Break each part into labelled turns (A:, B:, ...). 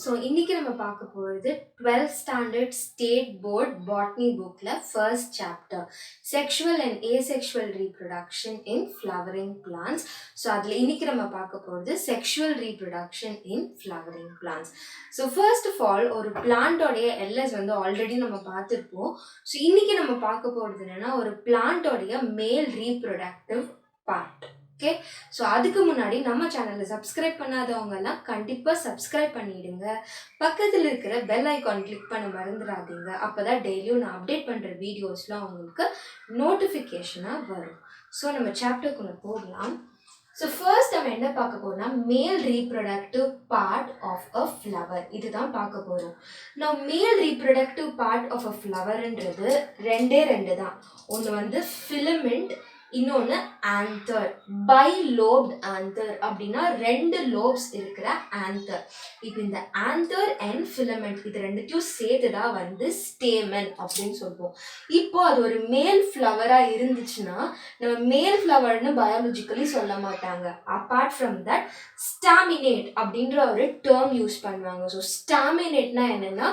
A: So இன்னைக்கு நம்ம பார்க்க போகிறது 12th standard state board botany புக்கில் first chapter sexual and asexual reproduction in flowering plants. So அதில் இன்னைக்கு நம்ம பார்க்க போகிறது sexual reproduction in flowering plants. So first of all ஒரு பிளான்ட்டோடைய எல்எஸ் வந்து ஆல்ரெடி நம்ம பார்த்துருப்போம். ஸோ இன்னைக்கு நம்ம பார்க்க போகிறது என்னென்னா ஒரு பிளான்ட்டோடைய மேல் ரீப்ரொடக்டிவ் பார்ட். ஓகே, ஸோ அதுக்கு முன்னாடி நம்ம சேனலில் சப்ஸ்கிரைப் பண்ணாதவங்கெல்லாம் கண்டிப்பாக சப்ஸ்கிரைப் பண்ணிவிடுங்க. பக்கத்தில் இருக்கிற பெல் ஐக்கான் கிளிக் பண்ண மறந்துடாதீங்க. அப்போ தான் டெய்லியும் நான் அப்டேட் பண்ணுற வீடியோஸ்லாம் உங்களுக்கு நோட்டிஃபிகேஷனாக வரும். ஸோ நம்ம சாப்டருக்குள்ளே போகலாம். ஸோ ஃபர்ஸ்ட் நம்ம என்ன பார்க்க போறோம்னா male reproductive part of a flower. இதுதான் பார்க்க போகிறோம். நான் male reproductive part of a ஃப்ளவர்ன்றது ரெண்டு தான். ஒன்று வந்து ஃபிலமெண்ட், இன்னொன்று ஆந்தர். பைலோப்ட் ஆந்தர் அப்படின்னா 2 லோப்ஸ் இருக்கிற ஆந்தர். இப்போ இந்த ஆந்தர் அண்ட் ஃபிலமெண்ட் இது ரெண்டுத்தையும் சேர்த்து தான் வந்து ஸ்டேமன் அப்படின்னு சொல்லுவோம். இப்போ அது ஒரு மேல் ஃப்ளவராக இருந்துச்சுன்னா நம்ம மேல் ஃப்ளவர்னு பயாலஜிக்கலி சொல்ல மாட்டாங்க. அப்பார்ட் ஃப்ரம் தட் ஸ்டாமினேட் அப்படின்ற ஒரு டேர்ம் யூஸ் பண்ணுவாங்க. ஸோ ஸ்டாமினேட்னா என்னன்னா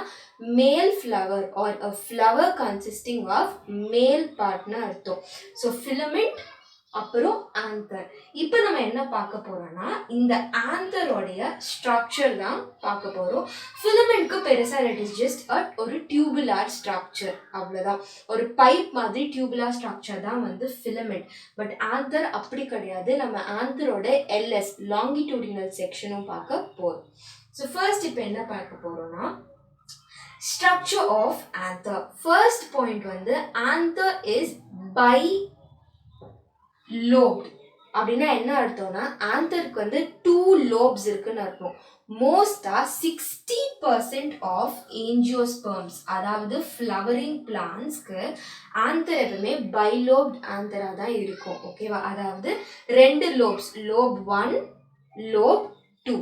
A: male flower or a flower consisting of male பார்ட்னு அர்த்தம். ஸோ ஃபிலமெண்ட் அப்புறம் ஆந்தர். இப்போ நம்ம என்ன பார்க்க போறோம்னா இந்த ஆந்தரோடைய ஸ்ட்ரக்சர் தான் பார்க்க போறோம். ஃபிலமெண்ட்க்கு பெருசாக இட் இஸ் ஜஸ்ட் ஒரு டியூபுலார் ஸ்ட்ரக்சர், அவ்வளோதான். ஒரு பைப் மாதிரி டியூபுலார் ஸ்ட்ரக்சர் தான் வந்து ஃபிலமெண்ட். பட் ஆந்தர் அப்படி கிடையாது. நம்ம ஆந்தரோட எல்எஸ் லாங்கிடியூடினல் செக்ஷனும் பார்க்க போறோம். ஸோ ஃபர்ஸ்ட் இப்போ என்ன பார்க்க போறோம்னா structure of anther. First point வந்து anther is bilobed. அப்படின்னா என்ன அர்த்தம்னா ஆந்தருக்கு வந்து 2 லோப்ஸ் இருக்குன்னு அர்த்தம். மோஸ்டா 60% ஆஃப் ஏஞ்சியோஸ்பெர்ம்ஸ், அதாவது ஃப்ளவரிங் பிளான்ஸ்க்கு ஆந்தர் எப்பவுமே பைலோப்ட் ஆந்தரா தான் இருக்கும். ஓகேவா? அதாவது 2 lobes, lobe 1, lobe 2.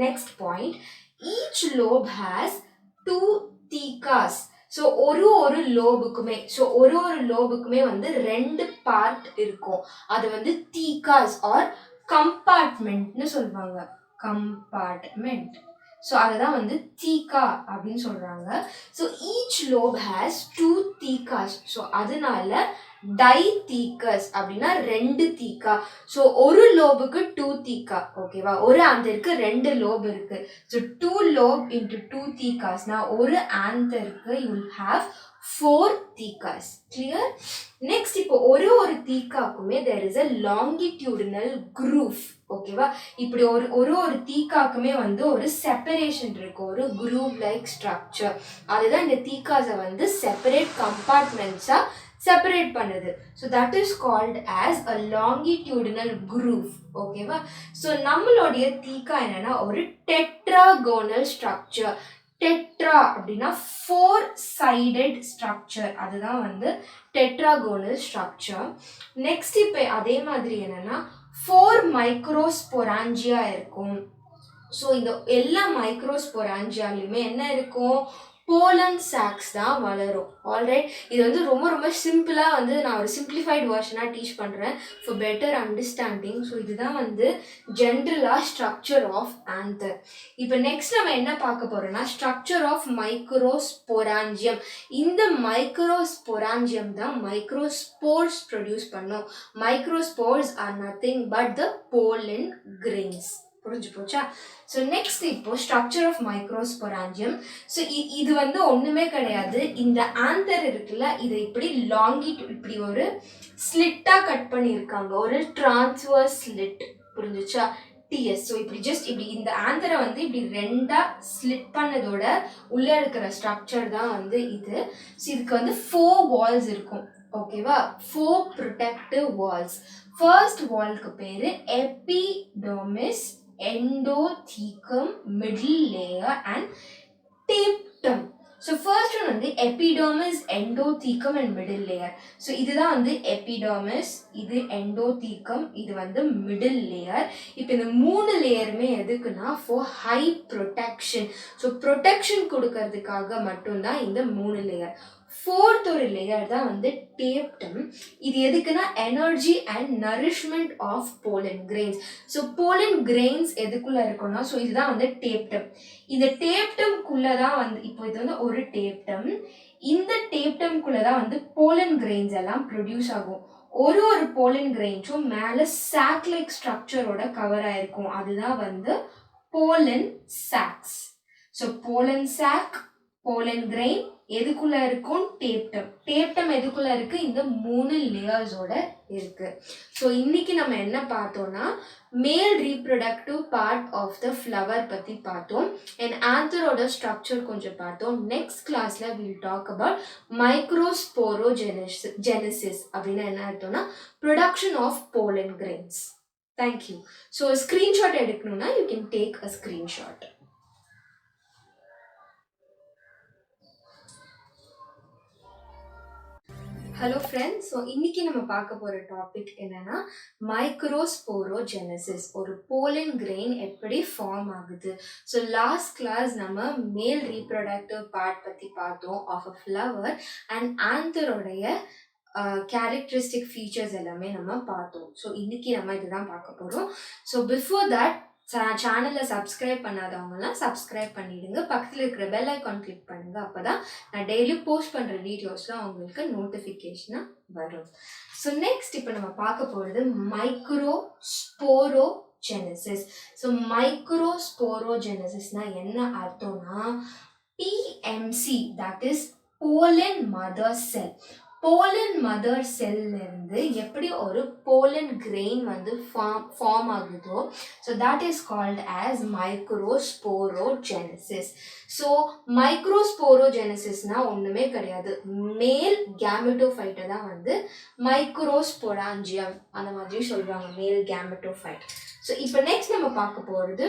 A: Next point, each lobe has 2 thecas. So ஒரு லோபுக்குமே வந்து 2 பார்ட் இருக்கும். அது வந்து தீகாஸ் ஆர் கம்பார்ட்மெண்ட்னு சொல்லுவாங்க. கம்பார்ட்மெண்ட். ஸோ அதுதான் வந்து தீகா அப்படின்னு சொல்றாங்க. So each lobe has 2 thecas. So அதனால டைதீகஸ் அப்படின்னா 2 தீகா. ஸோ ஒரு லோபுக்கு 2 தீகா. ஓகேவா? ஒரு ஆந்தருக்கு 2 லோப் இருக்கு. ஸோ 2 லோப் இன்டு 2 தீகாஸ்னா ஒரு ஆந்தருக்கு you will have 4 thecas. Clear? Next இப்போ ஒரு தீகாக்குமே there is a longitudinal groove. ஓகேவா? இப்படி ஒரு தீகாக்குமே வந்து ஒரு செப்பரேஷன் இருக்கு, ஒரு குரூவ் லைக் ஸ்ட்ரக்சர். அதுதான் இந்த தீகாஸை வந்து செப்பரேட் கம்பார்ட்மெண்ட்ஸா செப்பரேட் பண்ணுது. So that is called as a longitudinal groove. ஓகேவா? ஸோ நம்மளுடைய தீகா என்னன்னா ஒரு டெட்ராகோனல் ஸ்ட்ரக்சர். டெட்ரா அப்படின்னா 4 சைடட் ஸ்ட்ரக்சர், அதுதான் வந்து டெட்ராகோனல் ஸ்ட்ரக்சர். நெக்ஸ்ட் இப்போ அதே மாதிரி என்னன்னா 4 மைக்ரோஸ்பொராஞ்சியா இருக்கும். ஸோ இந்த எல்லா மைக்ரோஸ்பொராஞ்சியாலையுமே என்ன இருக்கும்? போலன் சாக்ஸ் தான் வளரும். ஆல்ரைட், இது வந்து ரொம்ப சிம்பிளாக வந்து நான் ஒரு சிம்பிளிஃபைட் வெர்ஷனாக டீச் பண்ணுறேன் ஃபார் பெட்டர் அண்டர்ஸ்டாண்டிங். ஸோ இதுதான் வந்து ஜென்ரலாக ஸ்ட்ரக்சர் ஆஃப் ஆந்தர். இப்போ நெக்ஸ்ட் நம்ம என்ன பார்க்க போகிறோம்னா ஸ்ட்ரக்சர் ஆஃப் மைக்ரோஸ்பொராஞ்சியம். இந்த மைக்ரோஸ்பொராஞ்சியம் தான் மைக்ரோஸ்போர்ஸ் ப்ரொடியூஸ் பண்ணும். Microspores are nothing but the pollen grains. புரிஞ்சு போச்சா? ஸோ நெக்ஸ்ட் இப்போ ஸ்ட்ரக்சர் ஆஃப் மைக்ரோஸ்பொராஞ்சியம். ஸோ இது வந்து ஒன்றுமே கிடையாது. இந்த ஆந்தர் இருக்குல்ல, இதை இப்படி இப்படி ஒரு ஸ்லிட்டாக கட் பண்ணியிருக்காங்க, ஒரு டிரான்ஸ்வர்ஸ் ஸ்லிட். புரிஞ்சுச்சா? டிஎஸ். ஸோ இப்படி இந்த ஆந்தரை வந்து இப்படி 2ஆ ஸ்லிட் பண்ணதோட உள்ளே இருக்கிற ஸ்ட்ரக்சர் தான் வந்து இது. ஸோ இதுக்கு வந்து 4 வால்ஸ் இருக்கும். ஓகேவா? 4 ப்ரொடெக்டிவ் வால்ஸ். ஃபர்ஸ்ட் வால்க்கு பேரு epidermis, endothecum, middle layer and tapetum. So first one வந்து epidermis, endothecium and middle layer. So இதுதான் வந்து எபிடெர்மிஸ், இது எண்டோதீக்கம், இது வந்து மிடில் லேயர். இப்போ இந்த 3 லேயருமே எதுக்குன்னா for high protection. So protection கொடுக்கறதுக்காக மட்டும்தான் இந்த 3 லேயர். ஃபோர்த் ஒரு லேயர் தான் வந்து டேப்டம். இது எதுக்குன்னா energy and nourishment of pollen grains. So pollen grains எதுக்குள்ள இருக்கும்னா, ஸோ இதுதான் வந்து டேப்டம். இந்த டேப்டம்குள்ள தான் வந்து இப்போ இது வந்து ஒரு டேப்டம். இந்த டேப்டம்குள்ள தான் வந்து போலன் கிரெயின்ஸ் எல்லாம் ப்ரொடியூஸ் ஆகும். ஒரு ஒரு போலன் கிரெயின்ஸும் மேலே சாக் லைக் ஸ்ட்ரக்சரோட கவர் ஆயிருக்கும். அதுதான் வந்து pollen sacs. So pollen sac, pollen grain எதுக்குள்ள இருக்கும்? டேப்டம். டேப்டம் எதுக்குள்ள இருக்கு? இந்த 3 லேயர்ஸோட இருக்கு. ஸோ இன்னைக்கு நம்ம என்ன பார்த்தோம்னா, male reproductive part of the flower பத்தி பார்த்தோம். அண்ட் ஆந்தரோட ஸ்ட்ரக்சர் கொஞ்சம் பார்த்தோம். நெக்ஸ்ட் கிளாஸ்ல வில் டாக் அபவுட் மைக்ரோஸ்போரோஜெனசிஸ் அப்படின்னா என்ன அர்த்தம்னா, production of pollen grains. Thank you. So screenshot எடுக்கணும்னா you can take a screenshot. Hello friends, so இன்னைக்கு நம்ம பார்க்க போகிற டாபிக் என்னன்னா மைக்ரோஸ்போரோஜெனசிஸ். ஒரு போலன் கிரெயின் எப்படி ஃபார்ம் ஆகுது. ஸோ லாஸ்ட் கிளாஸ் நம்ம மேல் ரீப்ரொடக்டிவ் பார்ட் பற்றி பார்த்தோம் ஆஃப் அ ஃப்ளவர் அண்ட் ஆந்தரோடைய கேரக்டரிஸ்டிக் ஃபீச்சர்ஸ் எல்லாமே நம்ம பார்த்தோம். ஸோ இன்னைக்கு நம்ம இதுதான் பார்க்க போகிறோம். ஸோ பிஃபோர் தட் சேனலில் சப்ஸ்கிரைப் பண்ணாதவங்கலாம் சப்ஸ்கிரைப் பண்ணிடுங்க. பக்கத்தில் இருக்கிற பெல் ஐக்கான் கிளிக் பண்ணுங்க. அப்போ தான் நான் டெய்லி போஸ்ட் பண்ணுற வீடியோஸ்லாம் உங்களுக்கு நோட்டிஃபிகேஷனாக வரும். ஸோ நெக்ஸ்ட் இப்போ நம்ம பார்க்க போகிறது மைக்ரோஸ்போரோஜெனசிஸ். ஸோ மைக்ரோஸ்போரோஜெனசிஸ்னால் என்ன அர்த்தம்னா, PMC, that is pollen mother cell. Pollen mother செல்லிருந்து எப்படி ஒரு போலன் கிரெயின் வந்து ஃபார்ம் ஆகுதோ, so that is called as microsporogenesis. So மைக்ரோஸ்போரோஜெனசிஸ்னால் ஒன்றுமே கிடையாது, மேல் கேமெட்டோஃபைட்டை தான் வந்து மைக்ரோஸ்பொராஞ்சியம் அந்த மாதிரி சொல்கிறாங்க, மேல் கேமெட்டோஃபைட். ஸோ இப்போ நெக்ஸ்ட் நம்ம பார்க்க போகிறது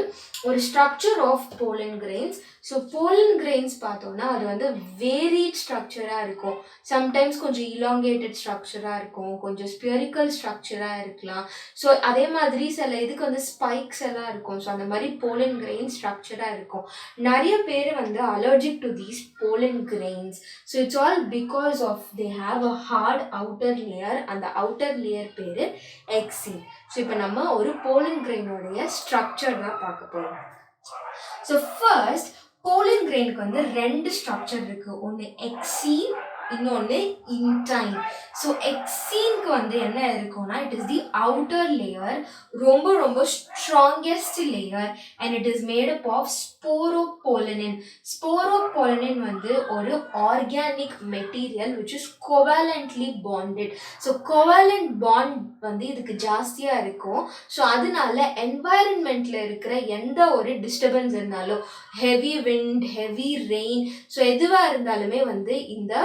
A: ஒரு structure of pollen grains. So pollen grains பார்த்தோம்னா அது வந்து வேரிட் ஸ்ட்ரக்சராக இருக்கும். சம்டைம்ஸ் கொஞ்சம் இலாங்கேட்டட் ஸ்ட்ரக்சராக இருக்கும், கொஞ்சம் ஸ்பியரிக்கல் ஸ்ட்ரக்சராக இருக்கலாம். ஸோ அதே மாதிரி சில இதுக்கு வந்து ஸ்பைக்ஸ் எல்லாம் இருக்கும். ஸோ அந்த மாதிரி போலன் கிரெயின் ஸ்ட்ரக்சராக இருக்கும். நிறைய பேர் வந்து allergic to these pollen grains. So it's all because of they have a hard outer layer. அந்த அவுட்டர் லேயர் பேர் எக்ஸின். ஸோ இப்போ நம்ம ஒரு போலன் கிரெயினோடைய ஸ்ட்ரக்சர் தான் பார்க்க போகிறோம். ஸோ ஃபர்ஸ்ட் போலன் கிரெயினுக்கு வந்து 2 ஸ்ட்ரக்சர் இருக்கு. ஒன்று எக்ஸீன், இன்னொன்று இன்டைன். ஸோ எக்ஸீனுக்கு வந்து என்ன இருக்கும்னா, it is the outer layer, ரொம்ப ரொம்ப strongest layer and it is made up of sporopollenin. Sporopollenin வந்து ஒரு organic material which is covalently bonded. So covalent bond வந்து இதுக்கு ஜாஸ்தியாக இருக்கும். ஸோ அதனால என்வாயரன்மெண்ட்ல இருக்கிற எந்த ஒரு டிஸ்டர்பன்ஸ் இருந்தாலும், heavy wind, heavy rain, so எதுவாக இருந்தாலுமே வந்து இந்த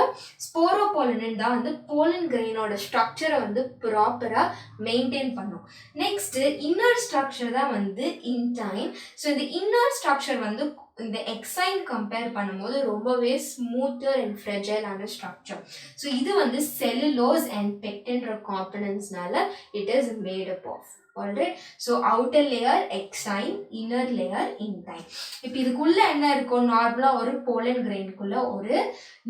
A: ஸ்போரோபோலனின் தான் வந்து போலன் கிரெயினோட ஸ்ட்ரக்சரை வந்து ப்ராப்பராக மெயின்டைன் பண்ணும். நெக்ஸ்ட் இன்னர் ஸ்ட்ரக்சர் தான் வந்து இன்டைன். ஸோ இந்த இன்னர் ஸ்ட்ரக்சர் வந்து இந்த எக்ஸைன் கம்பேர் பண்ணும்போது ரொம்பவே ஸ்மூத்தர் அண்ட் ஃப்ரெஜைலான ஸ்ட்ரக்சர். ஸோ இது வந்து செல்லுலோஸ் அண்ட் பெக்டின்ற காம்பனன்ட்ஸ்னால it is made up of. Alright. So outer layer exine, inner layer intine. இப்போ இதுக்குள்ள என்ன இருக்கும்? நார்மலாக ஒரு போலன் கிரெயினுக்குள்ள ஒரு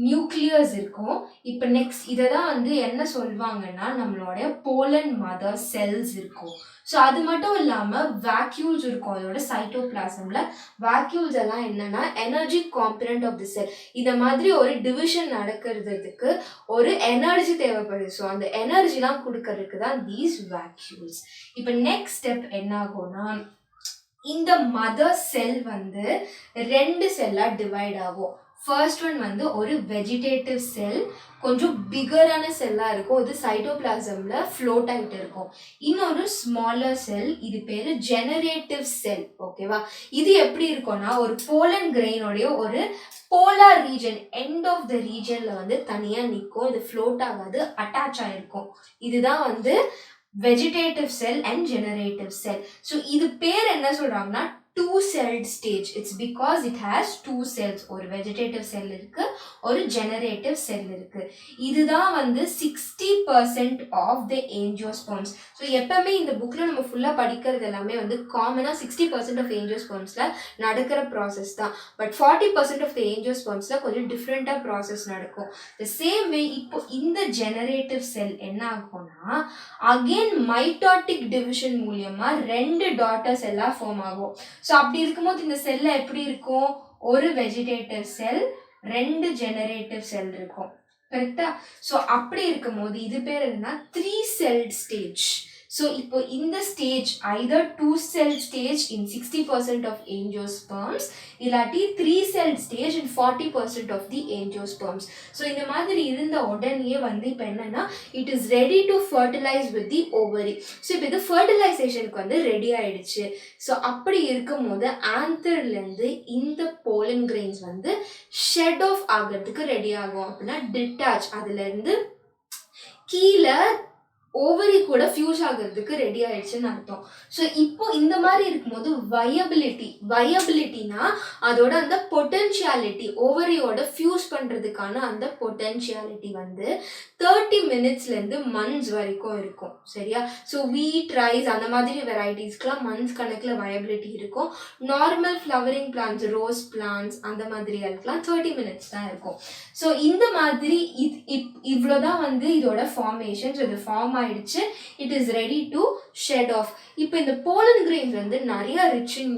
A: நியூக்ளியஸ் இருக்கும். இப்போ நெக்ஸ்ட் இதை தான் வந்து என்ன சொல்லுவாங்கன்னா, நம்மளோட போலன் மதர் செல்ஸ் இருக்கும். ஸோ அது மட்டும் இல்லாமல் வேக்யூல்ஸ் இருக்கும். அதோட சைட்டோபிளாசமில் வேக்யூல்ஸ் எல்லாம் என்னன்னா எனர்ஜி காம்பனன்ட் ஆஃப் தி செல். இந்த மாதிரி ஒரு டிவிஷன் நடக்கிறதுக்கு ஒரு எனர்ஜி தேவைப்படுது. ஸோ அந்த எனர்ஜிலாம் கொடுக்கறதுக்கு தான் தீஸ் வேக்யூல்ஸ். இப்போ நெக்ஸ்ட் ஸ்டெப் என்ன ஆகும்னா, இந்த மதர் செல் வந்து 2 செல்லாக டிவைட் ஆகும். ஃபர்ஸ்ட் ஒன் வந்து ஒரு வெஜிடேட்டிவ் செல், கொஞ்சம் பிகரான செல்லாக இருக்கும். இது சைட்டோபிளாசமில் ஃப்ளோட் ஆகிட்டு இருக்கும். இன்னொரு ஸ்மாலர் செல், இது பேர் ஜெனரேட்டிவ் செல். ஓகேவா? இது எப்படி இருக்கும்னா, ஒரு போலன் கிரெயினோடைய ஒரு polar region, end of the ரீஜனில் வந்து தனியாக நிற்கும். இது ஃப்ளோட் ஆகாது, அட்டாச் ஆகிருக்கும். இதுதான் வந்து vegetative sell and generative sell. So இது பேர் என்ன சொல்கிறாங்கன்னா two-celled stage. It's because it has two cells. ஒரு vegetative cell இருக்கு, ஒரு generative cell இருக்கு. இதுதான் வந்து 60% of the angiosperms. ஸோ எப்பவுமே இந்த புக்கில் நம்ம ஃபுல்லாக படிக்கிறது எல்லாமே வந்து காமனாக 60% ஆஃப் ஏஞ்சியோஸ்பெர்ம்ஸில் நடக்கிற ப்ராசஸ் தான். பட் 40% ஆஃப் த ஏஞ்சியோஸ்பெர்ம்ஸில் கொஞ்சம் டிஃப்ரெண்ட்டாக ப்ராசஸ் நடக்கும். த சேம் வே இப்போ இந்த ஜெனரேட்டிவ் செல் என்ன ஆகும்னா அகெயின் மைட்டாட்டிக் டிவிஷன் மூலியமாக 2 டாட்டர் செல்லாக ஃபார்ம் ஆகும். ஸோ அப்படி இருக்கும்போது இந்த செல்லில் எப்படி இருக்கும், ஒரு வெஜிடேட்டிவ் செல் 2 ஜெனரேட்டிவ் செல் இருக்கும். கரெக்டா? ஸோ அப்படி இருக்கும்போது இது பேர் என்ன, 3-celled stage. ஸோ இப்போ இந்த stage either 2-celled stage in 60% of angiosperms இல்லாட்டி 3-celled stage in 40% of the angiosperms. So இந்த மாதிரி இருந்த உடனே வந்து இப்போ என்னன்னா it is ready to fertilise with the ovary. So இப்போ இது ஃபர்டிலைசேஷனுக்கு வந்து ரெடி ஆயிடுச்சு. ஸோ அப்படி இருக்கும் போது ஆந்தர்லேருந்து இந்த போலன் கிரெயின்ஸ் வந்து ஷெட் ஆஃப் ஆகிறதுக்கு ரெடி ஆகும். அப்படின்னா டிட்டாச், அதுலேருந்து கீழே ஓவரி கூட ஃபியூஸ் ஆகிறதுக்கு ரெடி ஆயிடுச்சுன்னு அர்த்தம். ஸோ இப்போ இந்த மாதிரி இருக்கும்போது வயபிலிட்டினா அதோட அந்த பொட்டென்ஷியாலிட்டி, ஓவரியோட ஃபியூஸ் பண்ணுறதுக்கான அந்த பொட்டென்ஷியாலிட்டி வந்து 30 மினிட்ஸ்லேருந்து மந்த்ஸ் வரைக்கும் இருக்கும். சரியா? ஸோ வீட், ரைஸ் அந்த மாதிரி வெரைட்டிஸ்க்கெலாம் மந்த்ஸ் கணக்கில் வயபிலிட்டி இருக்கும். Normal flowering plans, rose plans அந்த மாதிரி அதுக்கெலாம் 30 மினிட்ஸ் தான் இருக்கும். ஸோ இந்த மாதிரி இவ்வளோதான் வந்து இதோட ஃபார்மேஷன். ஸோ இது ஃபார்ம் ஆயிடுச்சு, it is ready to shed off. இப்போ இந்த போலன் கிரெயின்ஸ் வந்து நிறைய ரிச் இன்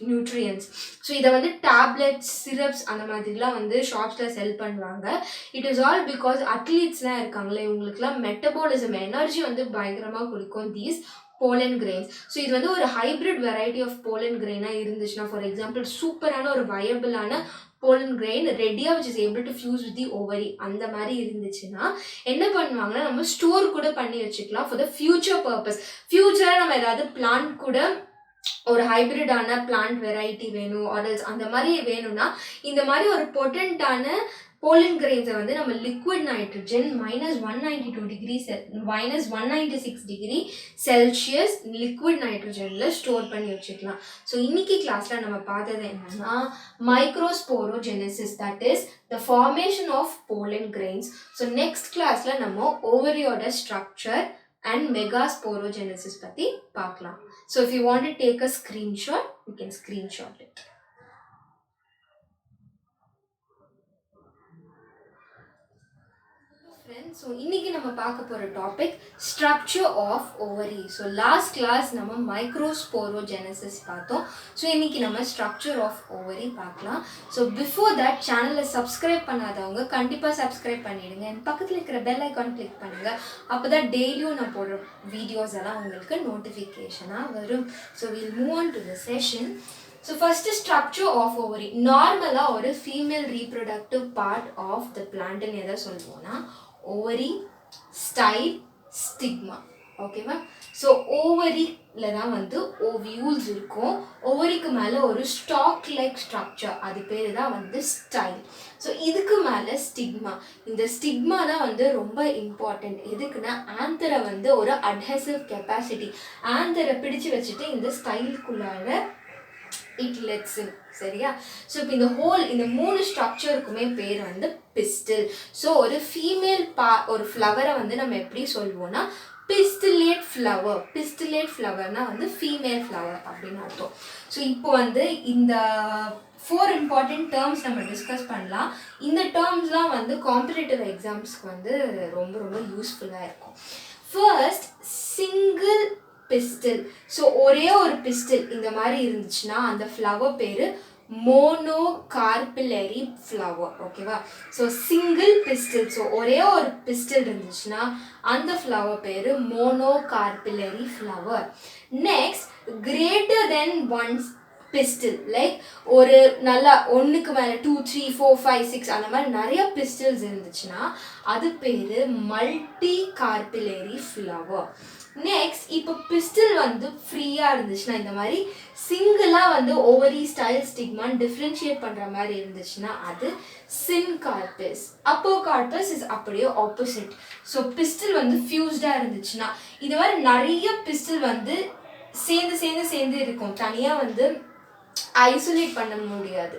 A: நியூட்ரியன்ஸ். ஸோ இதை வந்து டேப்லெட்ஸ், சிரப்ஸ் அந்த மாதிரிலாம் வந்து ஷாப்ஸில் செல் பண்ணுவாங்க. இட் இஸ் ஆல் பிகாஸ் அத்லீட்ஸ்லாம் இருக்காங்களே, இவங்களுக்குலாம் மெட்டபாலிசம், எனர்ஜி வந்து பயங்கரமாக கொடுக்கும் தீஸ் போலன் கிரெயின்ஸ். ஸோ இது வந்து ஒரு ஹைப்ரிட் வெரைட்டி ஆஃப் போலன் கிரெயினாக இருந்துச்சுன்னா, ஃபார் எக்ஸாம்பிள் சூப்பரான ஒரு வயபிளான pollen grain ரெடியாக which is able to fuse with the ovary அந்த மாதிரி இருந்துச்சுன்னா என்ன பண்ணுவாங்கன்னா நம்ம ஸ்டோர் கூட பண்ணி வச்சுக்கலாம் ஃபார் த ஃபியூச்சர் பர்பஸ். ஃபியூச்சரில் நம்ம ஏதாவது பிளான்ட் கூட ஒரு ஹைப்ரிடான பிளான்ட் வெரைட்டி வேணும் ஆர்எல்ஸ் அந்த மாதிரி வேணும்னா இந்த மாதிரி ஒரு பொட்டன்ட்டான pollen grains வந்து நம்ம liquid nitrogen -196 degree Celsius liquid nitrogenல store பண்ணி வச்சுக்கலாம். ஸோ இன்னைக்கு கிளாஸ்ல நம்ம பார்த்தது என்னன்னா microsporogenesis, that is the formation of pollen grains. So next கிளாஸ்ல நம்ம ஓவரியோட ஸ்ட்ரக்சர் and megasporogenesis பத்தி பார்க்கலாம். So if you want to take a screenshot, you can screenshot it. So இன்னைக்கு நம்ம பார்க்க போகிற topic structure of ovary. So last class நம்ம microsporogenesis பார்த்தோம். ஸோ இன்னைக்கு நம்ம ஸ்ட்ரக்சர் ஆஃப் ஓவரி பார்க்கலாம். ஸோ பிஃபோர் தட் சேனலை சப்ஸ்கிரைப் பண்ணாதவங்க கண்டிப்பாக சப்ஸ்கிரைப் பண்ணிவிடுங்க. என் பக்கத்தில் இருக்கிற பெல் ஐக்கான் கிளிக் பண்ணுங்கள். அப்போ தான் டெய்லியும் நான் போடுற வீடியோஸ் எல்லாம் உங்களுக்கு நோட்டிஃபிகேஷனாக வரும். So will move on to the session. So first structure of ovary. Normally ஒரு female reproductive part of the plant ன்னு எதை சொல்லுவோம்னா ovary, style, stigma. ஓகேவா? ஸோ ஓவரியில் தான் வந்து ஓவியூல்ஸ் இருக்கும். ஓவரிக்கு மேலே ஒரு ஸ்டாக் லைக் ஸ்ட்ரக்சர், அது பேர் தான் வந்து ஸ்டைல். ஸோ இதுக்கு மேலே ஸ்டிக்மா. இந்த ஸ்டிக்மா தான் வந்து ரொம்ப இம்பார்ட்டண்ட். எதுக்குன்னா ஆந்தரை வந்து ஒரு அட்ஹெசிவ் கெப்பாசிட்டி, ஆந்தரை பிடிச்சு வச்சுட்டு இந்த ஸ்டைலுக்குள்ளார இட் லெட்ஸ் இன். சரியா? ஸோ இப்போ இந்த மூணு ஸ்ட்ரக்சருக்குமே பேர் வந்து பிஸ்டில். ஸோ ஒரு ஃபீமேல் ஒரு ஃப்ளவரை வந்து நம்ம எப்படி சொல்லுவோம்னா பிஸ்டிலேட் ஃப்ளவர். பிஸ்டிலேட் ஃப்ளவர்னா வந்து ஃபீமேல் ஃப்ளவர் அப்படின்னு அர்த்தம். ஸோ இப்போ வந்து இந்த 4 இம்பார்ட்டன்ட் டேர்ம்ஸ் நம்ம டிஸ்கஸ் பண்ணலாம். இந்த டேர்ம்ஸ்லாம் வந்து காம்படிட்டிவ் எக்ஸாம்ஸ்க்கு வந்து ரொம்ப ரொம்ப யூஸ்ஃபுல்லாக இருக்கும். First single pistil. ஸோ ஒரே ஒரு பிஸ்டில் இந்த மாதிரி இருந்துச்சுன்னா அந்த ஃப்ளவர் பேர் மோனோகார்பிலரி ஃப்ளவர். ஓகேவா? ஸோ சிங்கிள் பிஸ்டில், ஸோ ஒரே ஒரு பிஸ்டில் இருந்துச்சுன்னா அந்த ஃப்ளவர் பேர் monocarpellary flower. Next greater than ones pistil, like ஒரு நல்லா ஒன்றுக்கு மேலே 2, 3, 4, 5, 6 அந்த மாதிரி நிறைய பிஸ்டில்ஸ் இருந்துச்சுன்னா அது பேர் மல்டி கார்பிலரி ஃப்ளவர். நெக்ஸ்ட் இப்போ பிஸ்டில் வந்து ஃப்ரீயாக இருந்துச்சுன்னா இந்த மாதிரி சிங்கிளாக வந்து ஓவரி, ஸ்டைல், ஸ்டிக்மான் டிஃப்ரென்ஷியேட் பண்ணுற மாதிரி இருந்துச்சுன்னா அது சின்கார்பஸ். அப்போகார்பஸ் இஸ் அப்படியே ஆப்போசிட். ஸோ பிஸ்டில் வந்து ஃபியூஸ்டாக இருந்துச்சுன்னா இது மாதிரி நிறைய பிஸ்டில் வந்து சேர்ந்து இருக்கும். தனியாக வந்து ஐசோலேட் பண்ண முடியாது.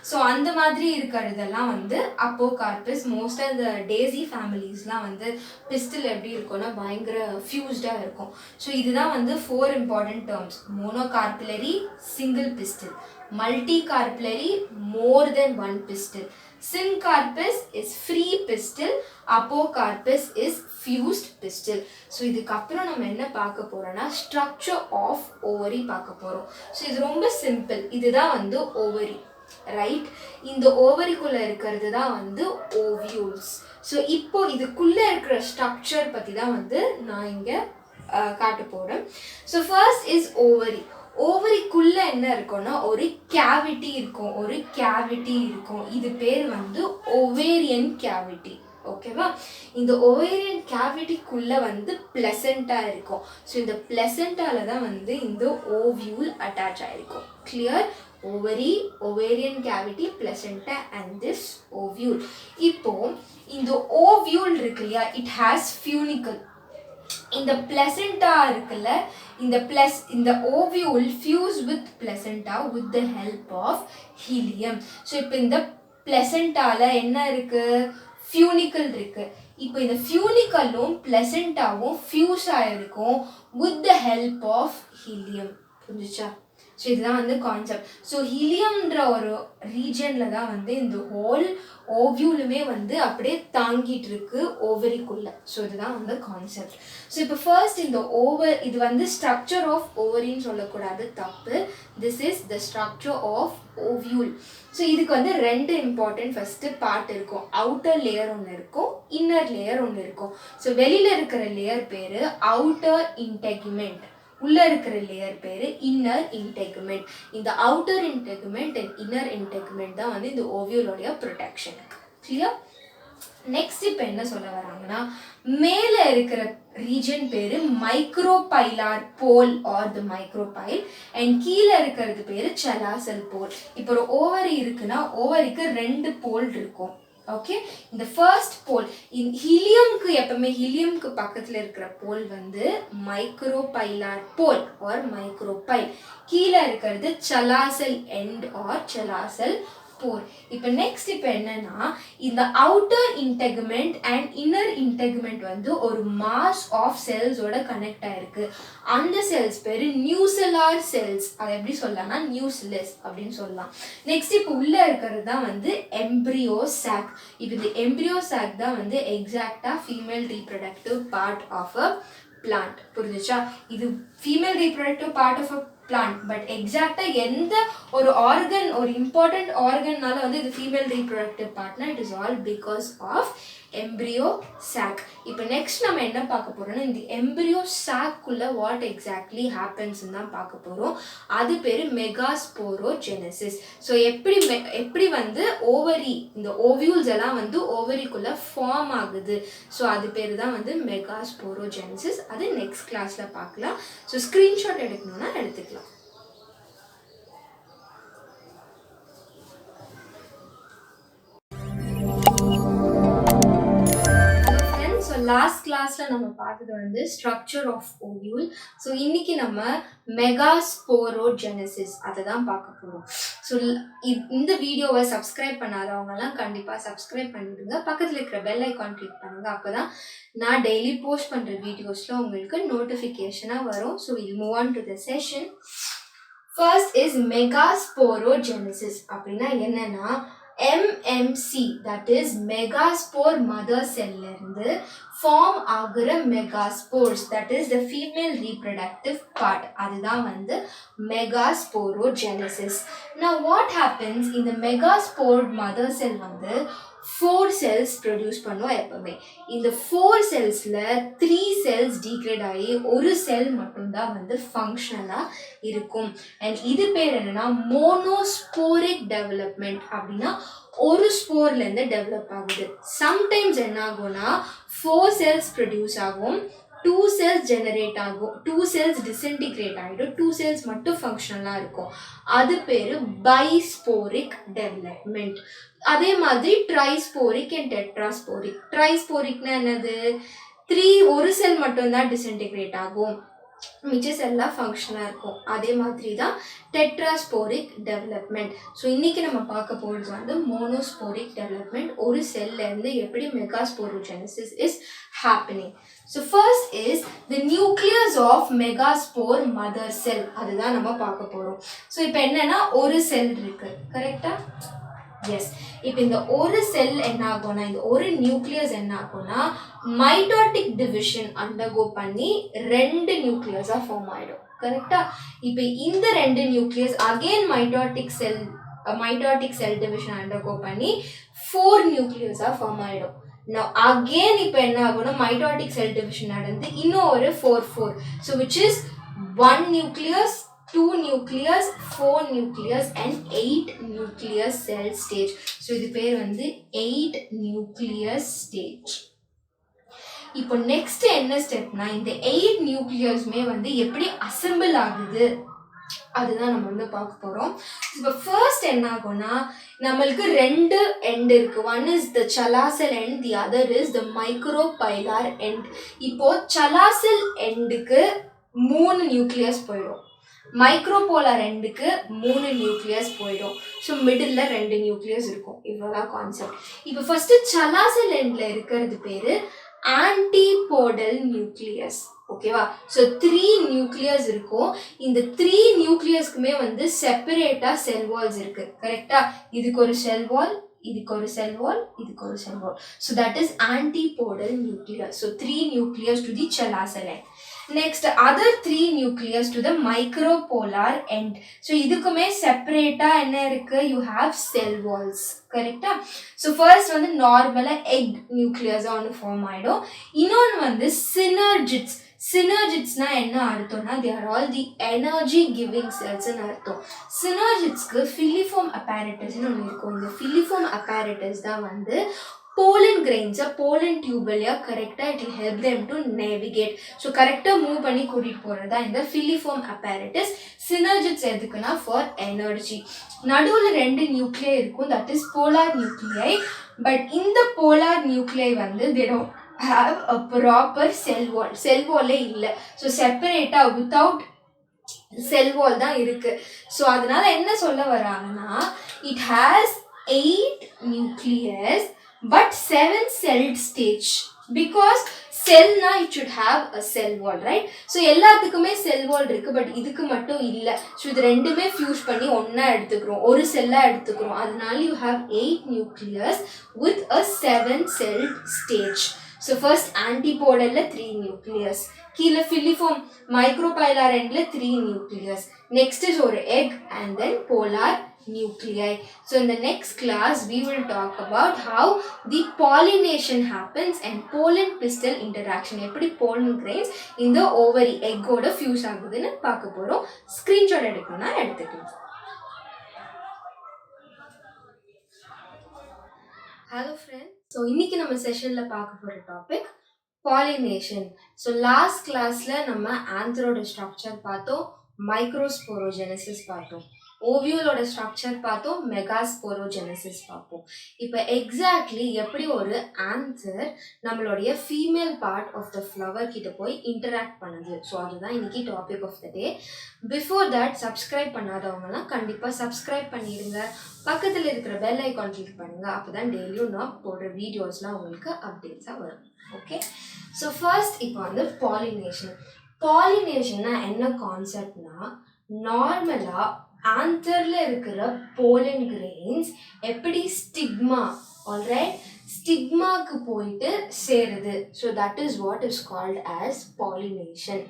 A: ஸோ அந்த மாதிரி இருக்கிறதெல்லாம் வந்து அப்போகார்பஸ். மோஸ்ட்டாக இந்த டேசி ஃபேமிலிஸ்லாம் வந்து பிஸ்டில் எப்படி இருக்கும்னா பயங்கர ஃபியூஸ்டாக இருக்கும். ஸோ இதுதான் வந்து 4 important terms. Monocarpellary single pistil, multicarpellary more than 1 pistil, syncarpus is free pistil, apocarpus is fused pistil. So இதுக்கப்புறம் நம்ம என்ன பார்க்க போகிறோம்னா ஸ்ட்ரக்சர் ஆஃப் ஓவரி பார்க்க போகிறோம். ஸோ இது ரொம்ப சிம்பிள். இதுதான் வந்து ஓவரி, ரைட்? இந்த ஓவரிக்குள்ளே இருக்கிறது தான் வந்து ஓவியூல்ஸ். ஸோ இப்போ இதுக்குள்ளே இருக்கிற ஸ்ட்ரக்சர் பற்றி தான் வந்து நான் இங்கே காட்ட போகிறேன். So first is ovary. ஓவரிக்குள்ள என்ன இருக்கும்னா ஒரு கேவிட்டி இருக்கும். இது பேர் வந்து ஓவேரியன் கேவிட்டி. ஓகேவா? இந்த ஓவேரியன் கேவிட்டிக்குள்ள வந்து பிளசண்டா இருக்கும். ஸோ இந்த பிளசண்டால தான் வந்து இந்த ஓவியூல் அட்டாச் ஆயிருக்கும். Clear? Ovary, ovarian cavity, placenta and this ovule. இப்போ இந்த ஓவியூல் இருக்கு இல்லையா, இட் ஹேஸ் ஃபியூனிக்கல். இந்த பிளசண்டா இருக்குல்ல, இந்த ovule fuse with placenta with the help of hilum. So இப்போ இந்த பிளசண்டால என்ன இருக்கு? ஃபியூனிக்கல் இருக்கு. இப்போ இந்த ஃபியூனிக்கலும் பிளசண்டாவும் ஃபியூஸ் ஆயிருக்கும் with the help of hilum. புரிஞ்சுச்சா? ஸோ இதுதான் வந்து கான்செப்ட். ஸோ ஹீலியம்ன்ற ஒரு ரீஜனில் தான் வந்து இந்த ஹோல் ஓவியூலுமே வந்து அப்படியே தாங்கிட்டு இருக்கு ஓவரிக்குள்ள. ஸோ இதுதான் வந்து கான்செப்ட். ஸோ இப்போ ஃபர்ஸ்ட் இந்த இது வந்து ஸ்ட்ரக்சர் ஆஃப் ஓவரின்னு சொல்லக்கூடாது, தப்பு. This is the structure of ovule. So இதுக்கு வந்து 2 இம்பார்ட்டன்ட் ஃபர்ஸ்ட் பார்ட் இருக்கும். அவுட்டர் லேயர் ஒன்று இருக்கும், இன்னர் லேயர் ஒன்று இருக்கும். ஸோ வெளியில இருக்கிற லேயர் பேரு அவுட்டர் இன்டெகுமெண்ட், உள்ள இருக்கிற லேயர் பேரு இன்னர் இன்டெகுமெண்ட். இந்த அவுட்டர் இன்டெகுமெண்ட் அண்ட் இன்னர் இன்டெகுமெண்ட் தான் வந்து இந்த ஓவியூலோடைய ப்ரொடெக்ஷனுக்கு. கிளியர்? நெக்ஸ்ட் இப்போ என்ன சொல்ல வராங்கன்னா, மேல இருக்கிற ரீஜன் பேரு micropylar pole or the micropyle, and கீழே இருக்கிறது பேரு செலாசல் போல். இப்போ ஒரு ஓவரி இருக்குன்னா ஓவரிக்கு 2 போல் இருக்கும். ஓகே, இந்த ஃபர்ஸ்ட் போல் ஹீலியம்க்கு எப்பவுமே ஹீலியம்க்கு பக்கத்தில் இருக்கிற போல் வந்து மைக்ரோபைலார் போல் ஆர் மைக்ரோபைல், கீழே இருக்கிறது செலாசல் எண்ட் ஆர் செலாசல் போல். இப்போ நெக்ஸ்ட் இப்போ என்னன்னா, இந்த அவுட்டர் இன்டெகுமெண்ட் அண்ட் இன்னர் இன்டெகுமெண்ட் வந்து ஒரு மாஸ் ஆஃப் செல்ஸோட கனெக்ட் ஆயிருக்கு. அந்த செல்ஸ் பேரு நியூசெல்லார் செல்ஸ். அதை எப்படி சொல்லலாம்னா நியூஸ்லெஸ் அப்படின்னு சொல்லலாம். நெக்ஸ்ட் இப்போ உள்ள இருக்கிறது தான் வந்து எம்ப்ரியோ சாக். இப்போ இந்த எம்ப்ரியோ சாக் தான் வந்து எக்ஸாக்டா female reproductive part of a plant. புரிஞ்சுச்சா? இது female reproductive part of a plant, but எக்ஸாக்டா எந்த ஒரு ஆர்கன், ஒரு இம்பார்ட்டன்ட் ஆர்கன்னால வந்து இது ஃபீமேல் ரீப்ரொடக்டிவ் பார்ட்னா it is all because of embryo sac. இப்போ நெக்ஸ்ட் நம்ம என்ன பார்க்க போறோம்னா, இந்த எம்ப்ரியோ சாக்குள்ள வாட் எக்ஸாக்ட்லி ஹேப்பன்ஸ் தான் பார்க்க போறோம். அது பேரு மெகாஸ்போரோஜெனசிஸ். ஸோ எப்படி வந்து ஓவரி, இந்த ஓவியூல்ஸ் எல்லாம் வந்து ஓவரிக்குள்ள ஃபார்ம் ஆகுது. ஸோ அது பேரு தான் வந்து மெகாஸ்போரோஜெனசிஸ். அது நெக்ஸ்ட் கிளாஸ்ல பார்க்கலாம். ஸோ ஸ்கிரீன்ஷாட் எடுக்கணும்னா எடுத்துக்கலாம். லாஸ்ட் கிளாஸ்ல நம்ம பார்த்தது வந்து ஸ்ட்ரக்சர் ஆஃப் ஓவியூல். ஸோ இன்னைக்கு நம்ம மெகாஸ்போரோஜெனசிஸ் அதை தான் பார்க்க போகிறோம். ஸோ இந்த வீடியோவை சப்ஸ்கிரைப் பண்ணாதவங்கலாம் கண்டிப்பாக சப்ஸ்கிரைப் பண்ணிடுங்க. பக்கத்தில் இருக்கிற பெல் ஐக்கான் கிளிக் பண்ணுங்க. அப்போ தான் நான் டெய்லி போஸ்ட் பண்ணுற வீடியோஸில் உங்களுக்கு நோட்டிஃபிகேஷனாக வரும். So will move on to the session. First is megasporogenesis. அப்படின்னா என்னன்னா, MMC, that is megaspore mother cell இருந்து ஃபார்ம் ஆகுற megaspores, that is the female reproductive part, அதுதான் வந்து மெகாஸ்போரோஜெனசிஸ். Now what happens, இந்த மெகாஸ்போர் மதர் செல் வந்து 4 cells produce பண்ணுவோம் எப்பவுமே. இந்த 4 cellsல 3 cells டீக்ரேட் ஆகி ஒரு செல் மட்டும்தான் வந்து ஃபங்க்ஷனலாக இருக்கும். அண்ட் இது பேர் என்னன்னா மோனோஸ்போரிக் டெவலப்மெண்ட். அப்படின்னா ஒரு ஸ்போர்லேருந்து டெவலப் ஆகுது. சம்டைம்ஸ் என்ன ஆகும்னா 4 cells ப்ரொடியூஸ் ஆகும், 2 cells ஜெனரேட் ஆகும், 2 cells டிஸ்இன்டிகிரேட் ஆகிடும், 2 cells மட்டும் ஃபங்க்ஷனலாக இருக்கும். அது பேர் பைஸ்போரிக் டெவலப்மெண்ட். அதே மாதிரி ட்ரைஸ்போரிக் அண்ட் டெட்ராஸ்போரிக். ட்ரைஸ்போரிக்னா என்னது, ஒரு செல் மட்டும்தான் டிஸ்இன்டிகிரேட் ஆகும், மிச்ச செல்லாம் ஃபங்க்ஷனாக இருக்கும். அதே மாதிரி தான் டெட்ராஸ்போரிக் டெவலப்மெண்ட். ஸோ இன்றைக்கி நம்ம பார்க்க போகிறது வந்து மோனோஸ்போரிக் டெவலப்மெண்ட். ஒரு செல்லேருந்து எப்படி megasporogenesis is happening. So first is the nucleus of megaspore mother cell. அதுதான் நம்ம பார்க்க போகிறோம். ஸோ இப்போ என்னென்னா ஒரு செல் இருக்குது, கரெக்டாக? எஸ். இப்போ இந்த ஒரு செல் என்ன ஆகும்னா, இந்த ஒரு நியூக்ளியஸ் என்ன ஆகும்னா மைட்டோட்டிக் டிவிஷன் அண்டர்கோ பண்ணி 2 நியூக்ளியஸாக ஃபார்ம் ஆகிடும், கரெக்டா? இப்போ இந்த 2 nucleus again mitotic cell division undergo பண்ணி 4 நியூக்ளியஸாக ஃபார்ம் ஆகிடும். நான் அகெயின் இப்போ என்ன ஆகும்னா மைட்டோட்டிக் செல் டிவிஷன் நடந்து இன்னும் ஒரு 4 so which is 1 nucleus, 2 nucleus, 4 nucleus and 8 nucleus cell stage. So இது பேர் வந்து 8 nucleus stage. இப்போ நெக்ஸ்ட் என்ன ஸ்டெப்னா, இந்த 8 நியூக்ளியஸ்மே வந்து எப்படி அசெம்பிள் ஆகுது அதுதான் நம்ம வந்து பார்க்க போகிறோம். இப்போ ஃபர்ஸ்ட் என்ன ஆகும்னா, நம்மளுக்கு 2 எண்ட் இருக்கு. One is the சலாசல் end, the other is the micropylar end. இப்போ சலாசல் எண்டுக்கு 3 நியூக்ளியஸ் போயிடும், மைக்ரோபோலார் எண்டுக்கு 3 நியூக்ளியஸ் போயிடும். ஸோ மிடில் 2 நியூக்ளியஸ் இருக்கும். இவ்வளோதான் கான்செப்ட். இப்போ ஃபர்ஸ்ட் சலாசல் எண்ட்ல இருக்கிறது பேரு ஆன்டிபோடல் நியூக்ளியஸ், ஓகேவா? ஸோ 3 நியூக்ளியஸ் இருக்கும். இந்த 3 நியூக்ளியஸ்க்குமே வந்து செப்பரேட்டா செல் வால்ஸ் இருக்கு, கரெக்டா? இதுக்கு ஒரு செல் வால், இதுக்கு ஒரு செல் வால், இதுக்கு ஒரு cell wall. So that is antipodal nucleus. So 3 nucleus to the chalazal end. Next, other 3 nucleus to the micropolar end. So இதுக்குமே செப்பரேட்டா என்ன இருக்கு? You have cell walls, கரெக்டா? So first வந்து நார்மலா egg nucleus ஒன்று form ஆயிடும். இன்னொன்று வந்து synergids. Synergidsனா என்ன அர்த்தம்னா, they are all the energy giving cells ன்னு அர்த்தம். Synergidsக்கு filiform apparatus ன்னு ஒன்று இருக்கும். இந்த filiform apparatus தான் வந்து pollen grains, pollen tubulia, correct, it will help them to navigate. So correct move பண்ணி கூட்டிட்டு போறது தான் இந்த filiform apparatus. Synergids எதுக்குன்னா for energy. நடுவுல 2 நியூக்ளியை இருக்கும், that is polar nuclei. But இந்த polar nuclei வந்து they don't have a proper cell wall. Cell wall இல்ல. So separate without cell wall தான் இருக்கு. So அதனால என்ன சொல்ல வராங்கன்னா, it has 8 nucleus but 7 celled stage, because cell na it should have a cell wall, right? So எல்லாத்துக்குமே cell wall இருக்கு, but இதுக்கு மட்டும் இல்ல. So இது ரெண்டுமே fuse பண்ணி ஒண்ணா எடுத்துக்கிறோம், ஒரு செல்லா எடுத்துக்கிறோம். அதனால you have 8 nucleus with a 7 celled stage. So first antipodal 3 nucleus, கீழ filiform micropylar endல 3 nucleus. Next is ஒரு egg and then polar nuclei. So in the next class we will talk about how the pollination happens and pollen pistil interaction. எப்படி pollen grains இந்த ovary egg ஓட fuse ஆகுதுன்னு பார்க்க போறோம். screenshot எடுக்கணும்னா எடுத்துக்கலாம். Hello friends. So இன்னைக்கு நம்ம செஷன்ல பார்க்க போற டாபிக் pollination. So last classல நம்ம anthroட structure பார்த்தோம், மைக்ரோஸ்போரோஜெனசிஸ் பார்த்தோம், ஓவியோலோட ஸ்ட்ரக்சர் பார்த்தோம், மெகாஸ்போரோஜெனசிஸ் பார்ப்போம். இப்போ எக்ஸாக்ட்லி எப்படி ஒரு ஆன்சர் நம்மளுடைய female part of the flower கிட்ட போய் இன்டராக்ட் பண்ணுது. ஸோ அதுதான் இன்னைக்கு topic of the day. Before that subscribe பண்ணாதவங்கலாம் கண்டிப்பாக சப்ஸ்கிரைப் பண்ணிடுங்க, பக்கத்தில் இருக்கிற பெல் ஐக்கான் கிளிக் பண்ணுங்கள். அப்போ தான் டெய்லியும் நான் போடுற வீடியோஸ்லாம் உங்களுக்கு அப்டேட்ஸாக வரும். ஓகே, ஸோ ஃபர்ஸ்ட் இப்போ வந்து பாலினேஷன். பாலினேஷன்னா என்ன கான்செப்ட்னா, நார்மலாக ஆந்தர்ல இருக்கிற போலன் கிரெயின்ஸ் எப்படி ஸ்டிக்மா, ஆல்ரைட், ஸ்டிக்மாக்கு போயிட்டு சேருது. So that is what is called as pollination.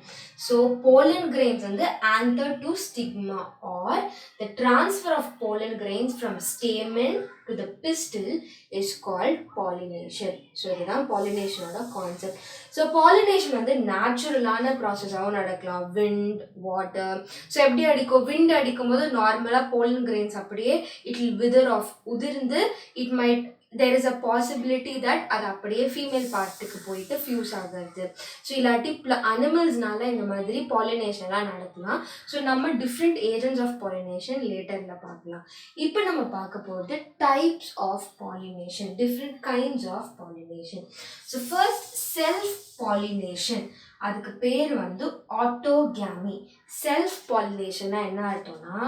A: So pollen grains வந்து anther to stigma or the transfer of pollen grains from stamen to the pistil is called pollination. So இதுதான் பாலினேஷனோட concept. So pollination வந்து நேச்சுரலான ப்ராசஸாகவும் நடக்கலாம், wind, water. So எப்படி அடிக்கும், wind அடிக்கும் போது நார்மலாக போலன் கிரெயின்ஸ் அப்படியே இட் வில் விதர் ஆஃப், உதிர்ந்து it might there is a possibility that அது அப்படியே ஃபீமேல் பார்ட்டுக்கு போயிட்டு ஃபியூஸ் ஆகிறது. ஸோ இல்லாட்டி அனிமல்ஸ்னால இந்த மாதிரி பாலினேஷன்லாம் நடக்கலாம். ஸோ நம்ம டிஃப்ரெண்ட் ஏஜென்ட்ஸ் ஆஃப் பாலினேஷன் லேட்டரில் பார்க்கலாம். இப்போ நம்ம பார்க்க போகிறது types of pollination, different kinds of pollination. So first self pollination. அதுக்கு பேர் வந்து ஆட்டோகேமி. செல்ஃப் பாலினேஷன்னா என்ன அர்த்தம்னா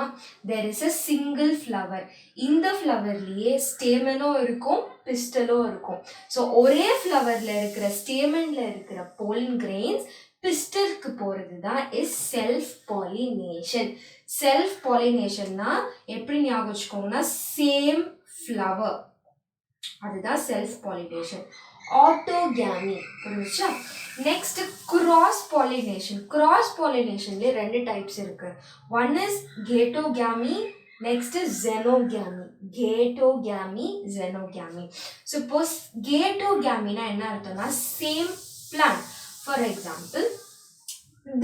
A: there is a single flower. இந்த ஃப்ளவர்லயே ஸ்டேமனும் இருக்கும் பிஸ்டலும் இருக்கும். ஸோ ஒரே ஃப்ளவர்ல இருக்கிற ஸ்டேமன்ல இருக்கிற pollen grains பிஸ்டலுக்கு போகிறது தான் இஸ் செல்ஃப் பாலினேஷன். செல்ஃப் பாலினேஷன்னா எப்படி ஞாபகம் வச்சுக்கோங்கன்னா சேம் ஃப்ளவர், அதுதான் செல்ஃப் பாலினேஷன். ஆட்டோகேமி புரிஞ்சுச்சா? Next cross pollination. கிராஸ் பாலினேஷன்லேயே 2 டைப்ஸ் இருக்கு. One is geitonogamy, next xenogamy. Geitonogamy, xenogamy. Suppose கேட்டோகேமினா என்ன அர்த்தம்னா same plant. For example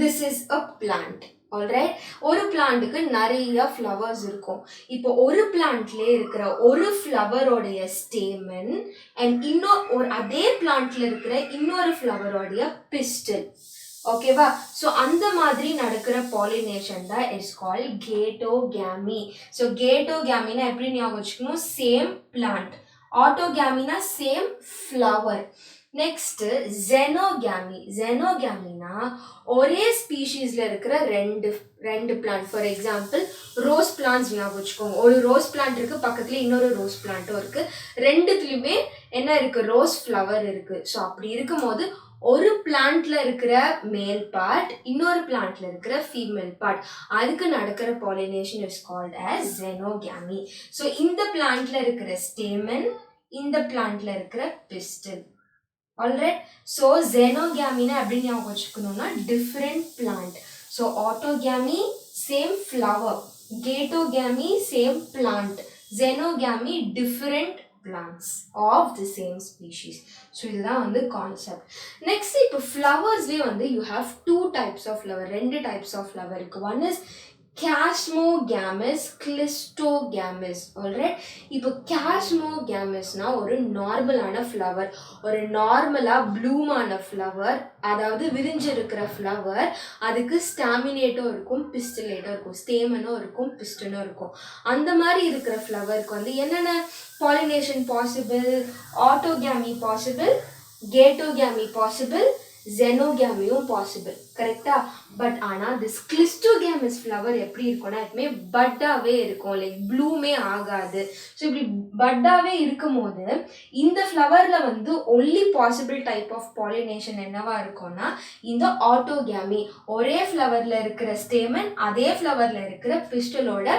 A: this is a plant. Alright, ஒரு பிளான்ட்டுக்கு நிறைய ஃப்ளவர்ஸ் இருக்கும். இப்போ ஒரு பிளான்ட்லேயே இருக்கிற ஒரு ஃப்ளவரோடைய ஸ்டேமன் அண்ட் அதே பிளான்ட்ல இருக்கிற இன்னொரு ஃப்ளவரோடைய பிஸ்டல். ஓகேவா? ஸோ அந்த மாதிரி நடக்கிற பாலினேஷன் தான் இஸ் கால்ட் கேட்டோகேமி. ஸோ கேட்டோகேமினா எப்படி ஞாபகம் வச்சுக்கணும்? Same plant. ஆட்டோகேமினா சேம் ஃப்ளவர். Next xenogamy. ஜெனோகேமினா ஒரே ஸ்பீஷீஸ்ல இருக்கிற ரெண்டு plant. For example rose plants ஞாபகம் வச்சுக்கோங்க. ஒரு ரோஸ் பிளான்ட் இருக்கு, பக்கத்துல இன்னொரு ரோஸ் பிளான்ட்டும் இருக்கு. ரெண்டுத்துலயுமே என்ன இருக்கு? ரோஸ் ஃப்ளவர் இருக்கு. ஸோ அப்படி இருக்கும்போது ஒரு பிளான்ட்ல இருக்கிற மேல் பார்ட், இன்னொரு பிளான்ட்ல இருக்கிற ஃபீமேல் பார்ட், அதுக்கு நடக்கிற pollination is called as xenogamy. So இந்த பிளான்ட்ல இருக்கிற ஸ்டேமன், இந்த பிளான்ட்ல இருக்கிற பிஸ்டல். ஆல்ரைட், ஸோ ஜெனோகேமினா எப்படி ஞாபகம் வச்சுக்கணும்னா different plant. So autogamy same flower, geitonogamy same plant, xenogamy different plants of the same species. So இதுதான் வந்து கான்செப்ட். நெக்ஸ்ட் இப்போ ஃப்ளவர்ஸ்லேயே வந்து you have 2 types of flower. 2 types of flower இருக்கு. One is chasmogamous, cleistogamous. Alright, இப்போ கேஸ்மோகேமஸ்னா ஒரு நார்மலான flower, ஒரு நார்மலாக ப்ளூமான ஃப்ளவர், அதாவது விரிஞ்சிருக்கிற ஃப்ளவர். அதுக்கு ஸ்டாமினேட்டும் இருக்கும், பிஸ்டிலேட்டும் இருக்கும், ஸ்டேமனும் இருக்கும், பிஸ்டனும் இருக்கும். அந்த மாதிரி இருக்கிற ஃப்ளவருக்கு வந்து என்னென்ன pollination possible? Autogamy possible, geitonogamy possible, ஜெனோகேமியும் பாசிபிள். கரெக்டா? பட் ஆனால் திஸ் கிளிஸ்டோகேமஸ் ஃப்ளவர் எப்படி இருக்கும்னா எப்பவுமே பட்டாவே இருக்கும், லைக் ப்ளூமே ஆகாது. ஸோ இப்படி பட்டாவே இருக்கும் போது இந்த ஃப்ளவரில் வந்து only possible type of pollination என்னவா இருக்கும்னா இந்த ஆட்டோகேமி. ஒரே ஃப்ளவரில் இருக்கிற ஸ்டேமன் அதே ஃப்ளவரில் இருக்கிற பிஸ்டலோட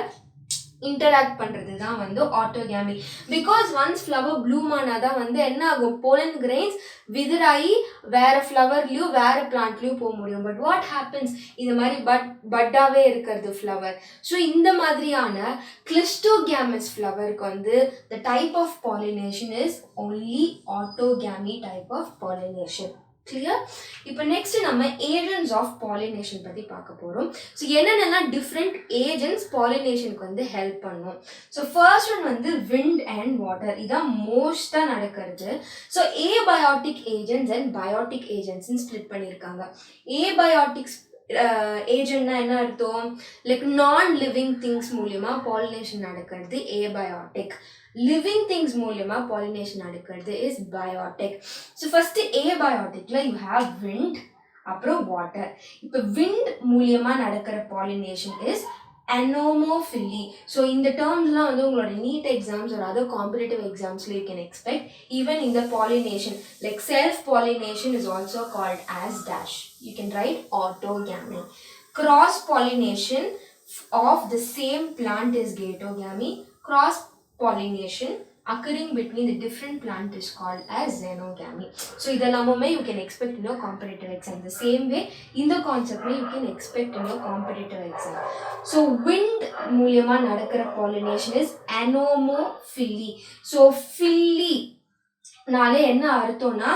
A: இன்டராக்ட் பண்ணுறது தான் வந்து ஆட்டோகேமி. பிகாஸ் ஒன்ஸ் ஃப்ளவர் ப்ளூம் ஆனால் தான் வந்து என்ன ஆகும்? போலன் கிரெயின்ஸ் விதராகி வேற ஃப்ளவர்லையும் வேற பிளான்ட்லையும் போக முடியும். But what happens? இந்த மாதிரி பட்டாவே இருக்கிறது ஃப்ளவர். ஸோ இந்த மாதிரியான கிளிஸ்டோகேமஸ் ஃப்ளவருக்கு வந்து the type of pollination is only autogamy type of pollination. Clear? இப்போ நெக்ஸ்ட் நம்ம ஏஜென்ட்ஸ் ஆஃப் பாலினேஷன் பற்றி பார்க்க போகிறோம். ஸோ என்னென்னலாம் டிஃப்ரெண்ட் ஏஜென்ட்ஸ் பாலினேஷனுக்கு வந்து ஹெல்ப் பண்ணும். ஸோ ஃபர்ஸ்ட் ஒன் வந்து விண்ட் அண்ட் வாட்டர். இதான் மோஸ்ட்டாக நடக்கிறது. So abiotic agents and biotic ஏஜென்ட்ஸ்ன்னு ஸ்ப்ளிட் பண்ணியிருக்காங்க. ஏபயோட்டிக்ஸ் ஏஜென்ட்னா என்ன அர்த்தம்? லைக் நான் லிவிங் திங்ஸ் மூலியமா பாலினேஷன் நடக்கிறது ஏபயோட்டிக். லிவிங் திங்ஸ் மூலியமா பாலினேஷன் நடக்கிறது இஸ் பயோட்டிக். ஸோ ஃபர்ஸ்ட் ஏபயோட்டிக்ல யூ ஹேவ் விண்ட், அப்புறம் வாட்டர். இப்போ விண்ட் மூலியமா நடக்கிற பாலினேஷன் இஸ் anomophilia. ஸோ இந்த டேர்ம்ஸ்லாம் வந்து உங்களோட NEET exams or other competitive examsல you can expect. Even in the pollination, like self-pollination is also called as dash. You can write autogamy. Cross-pollination of the same plant is gaetogamy. Cross-pollination occurring between the different plant is called as xenogamy. So இதெல்லாமே you can expect in your competitive exam. The same way இந்த concept you can expect in your competitive exam. So wind மூலமா நடக்கிற pollination is anomophilia. So phily நாலே என்ன அர்த்தம்னா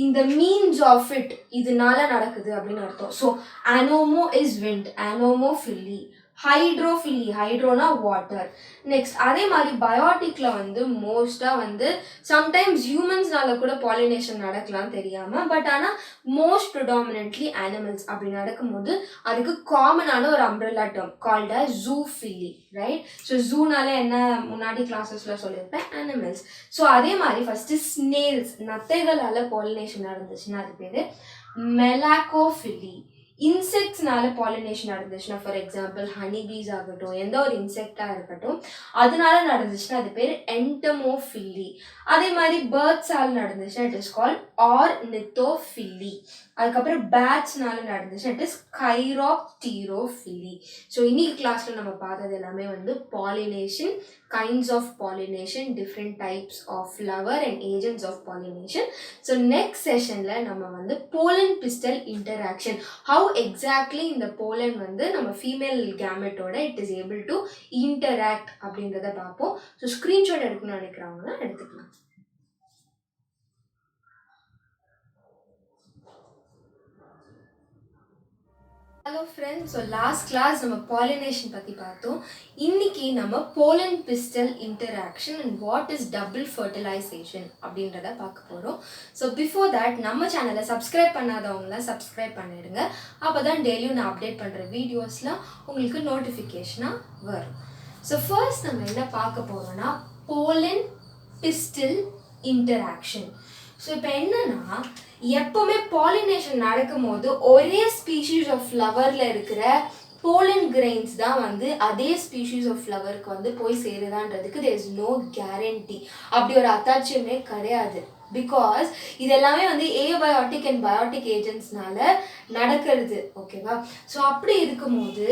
A: இந்த means of it இதனால நடக்குது அப்படின்னு அர்த்தம். So anemo is wind, anemophily. Hydrophily, ஹைட்ரோனா வாட்டர். நெக்ஸ்ட் அதே மாதிரி பயோட்டிக்ல வந்து மோஸ்டா வந்து சம்டைம்ஸ் ஹியூமன்ஸ்னால கூட பாலினேஷன் நடக்கலாம் தெரியாம. பட் ஆனால் மோஸ்ட் ப்ரிடாமினன்ட்லி அனிமல்ஸ் அப்படி நடக்கும்போது அதுக்கு காமனான ஒரு umbrella term called as zoophily. Right? So ஜூனால என்ன முன்னாடி கிளாஸஸ்ல சொல்லியிருப்பேன், அனிமல்ஸ். ஸோ அதே மாதிரி ஃபர்ஸ்ட் ஸ்னேல்ஸ், நத்தைகளால பாலினேஷன் நடந்துச்சுன்னா அது பேரு மெலாகோஃபிலி. இன்செக்ட்ஸ்னால பாலினேஷன் நடந்துச்சுன்னா, ஃபார் எக்ஸாம்பிள் ஹனி பீஸ் ஆகட்டும், எந்த ஒரு இன்செக்டாக இருக்கட்டும், அதனால நடந்துச்சுன்னா அது பேர் என்டமோஃபில்லி. அதே மாதிரி பேர்ட்ஸால் நடந்துச்சுன்னா இட் இஸ் கால்ட் ஆர்னித்தோஃபில்லி. அதுக்கப்புறம் பேட்ஸ்னால நடந்துச்சுன்னா இட் இஸ் கைரோப்டீரோஃபில்லி. ஸோ இன்னைக்கு கிளாஸில் நம்ம பார்த்தது எல்லாமே வந்து pollination, kinds of pollination, different types of flower and agents of pollination. So next செஷனில் நம்ம வந்து pollen pistil interaction, how exactly இந்த போலன் வந்து நம்ம ஃபீமேல் கேமெட்டோட it is able to interact அப்படின்றத பார்ப்போம். ஸோ ஸ்க்ரீன்ஷாட் எடுக்கணும்னு நினைக்கிறவங்கன்னா எடுத்துக்கலாம். Hello friends, so last class நம்ம பாலினேஷன் பற்றி பார்த்தோம். இன்னைக்கு நம்ம pollen pistil interaction and what is double fertilization அப்படின்றத பார்க்க போகிறோம். ஸோ பிஃபோர் தட் நம்ம சேனலை சப்ஸ்கிரைப் பண்ணாதவங்களாம் சப்ஸ்கிரைப் பண்ணிடுங்க. அப்போ தான் டெய்லியும் நான் அப்டேட் பண்ணுற வீடியோஸ்லாம் உங்களுக்கு நோட்டிஃபிகேஷனாக வரும். ஸோ ஃபர்ஸ்ட் நம்ம என்ன பார்க்க போகிறோம்னா போலன் பிஸ்டல் இன்டராக்ஷன். ஸோ இப்போ என்னன்னா, எப்போவுமே பாலினேஷன் நடக்கும் போது ஒரே ஸ்பீஷீஸ் ஆஃப் ஃப்ளவரில் இருக்கிற போலன் கிரெயின்ஸ் தான் வந்து அதே ஸ்பீஷீஸ் ஆஃப் ஃப்ளவருக்கு வந்து போய் சேருதான்றதுக்கு தேர் இஸ் நோ கேரண்டி. அப்படி ஒரு அத்தாட்சியமே கிடையாது. பிகாஸ் இது எல்லாமே வந்து ஏபயோட்டிக் அண்ட் பயோட்டிக் ஏஜென்ட்ஸ்னால நடக்கிறது. ஓகேவா? ஸோ அப்படி இருக்கும்போது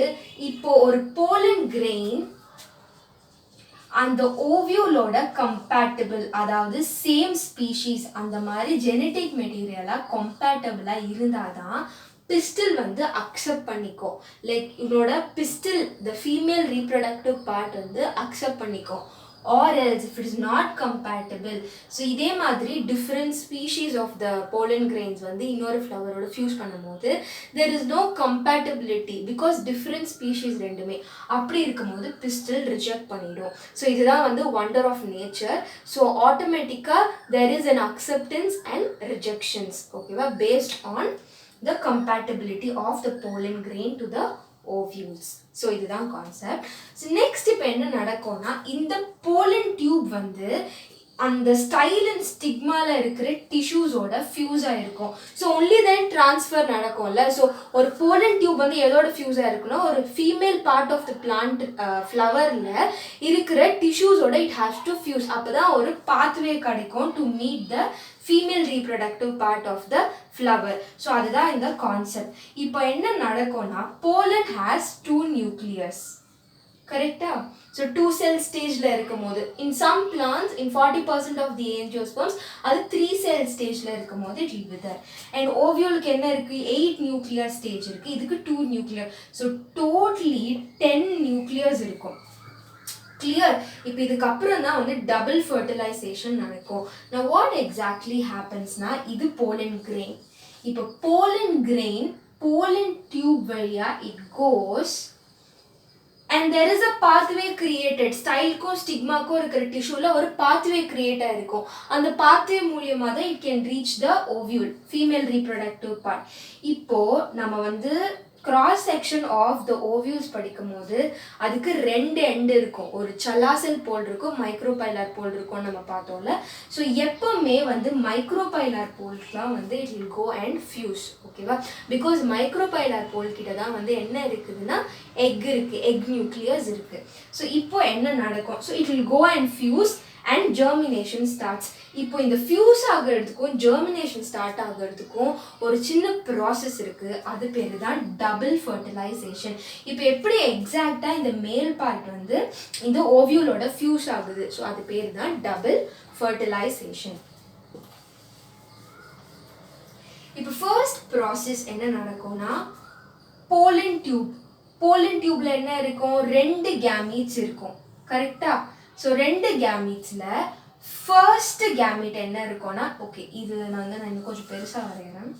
A: இப்போ ஒரு போலன் கிரெயின் அந்த ஓவியோலோட கம்பேட்டபிள், அதாவது சேம் ஸ்பீஷீஸ் அந்த மாதிரி ஜெனட்டிக் மெட்டீரியலாக கம்பேட்டபிளாக இருந்தால் தான் பிஸ்டில் வந்து அக்செப்ட் பண்ணிக்கும். லைக் இதோட பிஸ்டில் த ஃபீமேல் ரீப்ரொடக்டிவ் பார்ட் வந்து அக்செப்ட் பண்ணிக்கும். or else if it is not compatible. So இதே மாதிரி different species of the pollen grains வந்து இன்னொரு ஃப்ளவரோட ஃபியூஸ் பண்ணும்போது there is no compatibility because different species ரெண்டுமே. அப்படி இருக்கும்போது pistil reject பண்ணிடும். ஸோ இதுதான் வந்து wonder of nature. ஸோ ஆட்டோமேட்டிக்காக there is an acceptance and rejections, ஓகேவா, based on the compatibility of the pollen grain to the ovules. So இதுதான் concept. So next இப்போ என்ன நடக்கும்னா, இந்த போலன் டியூப் வந்து அந்த ஸ்டைல் அண்ட் ஸ்டிக்மால இருக்கிற டிஷ்யூஸோட ஃபியூஸ் ஆகிருக்கும். ஸோ ஒன்லி தென் ட்ரான்ஸ்ஃபர் நடக்கும்ல. ஸோ ஒரு போலன் டியூப் வந்து எதோட ஃபியூஸ் ஆகிருக்குன்னா, ஒரு female part of the plant ஃப்ளவரில் இருக்கிற டிஷ்யூஸோட இட் ஹேஸ் டு ஃபியூஸ். அப்போ தான் ஒரு பாத்வே கிடைக்கும் to meet the female reproductive part of the flower. So அதுதான் இந்த கான்செப்ட். இப்போ என்ன நடக்கும்னா, போலன் ஹேஸ் 2 நியூக்ளியஸ். கரெக்டா? ஸோ 2 செல் ஸ்டேஜில் இருக்கும் போது in some plants in 40% of the ஏஞ்சியோஸ்பர்ம்ஸ் அது 3 செல் ஸ்டேஜில் இருக்கும் போது இட் வில் விதர். அண்ட் ஓவியோலுக்கு என்ன இருக்குது, 8 நியூக்ளியர் ஸ்டேஜ் இருக்குது, இதுக்கு 2 நியூக்ளியர். ஸோ டோட்டலி 10 நியூக்ளியர்ஸ் இருக்கும். கிளியர்? இப்போ இதுக்கப்புறம் தான் வந்து டபுள் ஃபர்டிலைசேஷன் நடக்கும். நான் வாட் எக்ஸாக்ட்லி ஹேப்பன்ஸ்னா, இது போலன் கிரெயின். இப்போ போலன் கிரெயின் போலன் டியூப் வழியா it goes and there is a pathway created. ஸ்டைல்க்கும் ஸ்டிக்மாக்கும் இருக்கிற டிஷ்யூல ஒரு pathway கிரியேட் ஆயிருக்கும். அந்த pathway மூலியமாக தான் it can reach the ovule, female reproductive part. இப்போ நம்ம வந்து cross section of the ovules படிக்கும் போது அதுக்கு 2 எண்டு இருக்கும். ஒரு சலாசல் போல் இருக்கும், மைக்ரோபைலார் போல் இருக்கும் நம்ம பார்த்தோம்ல. ஸோ எப்பவுமே வந்து மைக்ரோபைலார் போல்ஸ்லாம் வந்து it will go and fuse. ஓகேவா? பிகாஸ் மைக்ரோபைலார் போல் கிட்ட தான் வந்து என்ன இருக்குதுன்னா எக் இருக்குது, எக் நியூக்ளியஸ் இருக்குது. ஸோ இப்போ என்ன நடக்கும், so it will go and fuse and germination starts. இப்போ இந்த ஃபியூஸ் ஆகிறதுக்கும் ஜெர்மினேஷன் ஸ்டார்ட் ஆகிறதுக்கும் ஒரு சின்ன ப்ராசஸ் இருக்குது. அது பேர் தான் டபுள் ஃபர்டிலைசேஷன். இப்போ எப்படி எக்ஸாக்டாக இந்த மேல் பார்ட் வந்து இந்த ஓவியூலோட ஃபியூஸ் ஆகுது, ஸோ அது பேர் தான் டபுள் ஃபர்டிலைசேஷன். இப்போ ஃபர்ஸ்ட் ப்ராசஸ் என்ன நடக்கும்னா, போலன் டியூப். போலன் டியூப்ல என்ன இருக்கும், 2 கேமீட்ஸ் இருக்கும். கரெக்டா? ஸோ 2 கேமீட்ஸில் ஃபர்ஸ்ட் கேமீட் என்ன இருக்கும்னா, ஓகே இது நான் இன்னும் கொஞ்சம் பெருசாக வரைகிறேன்.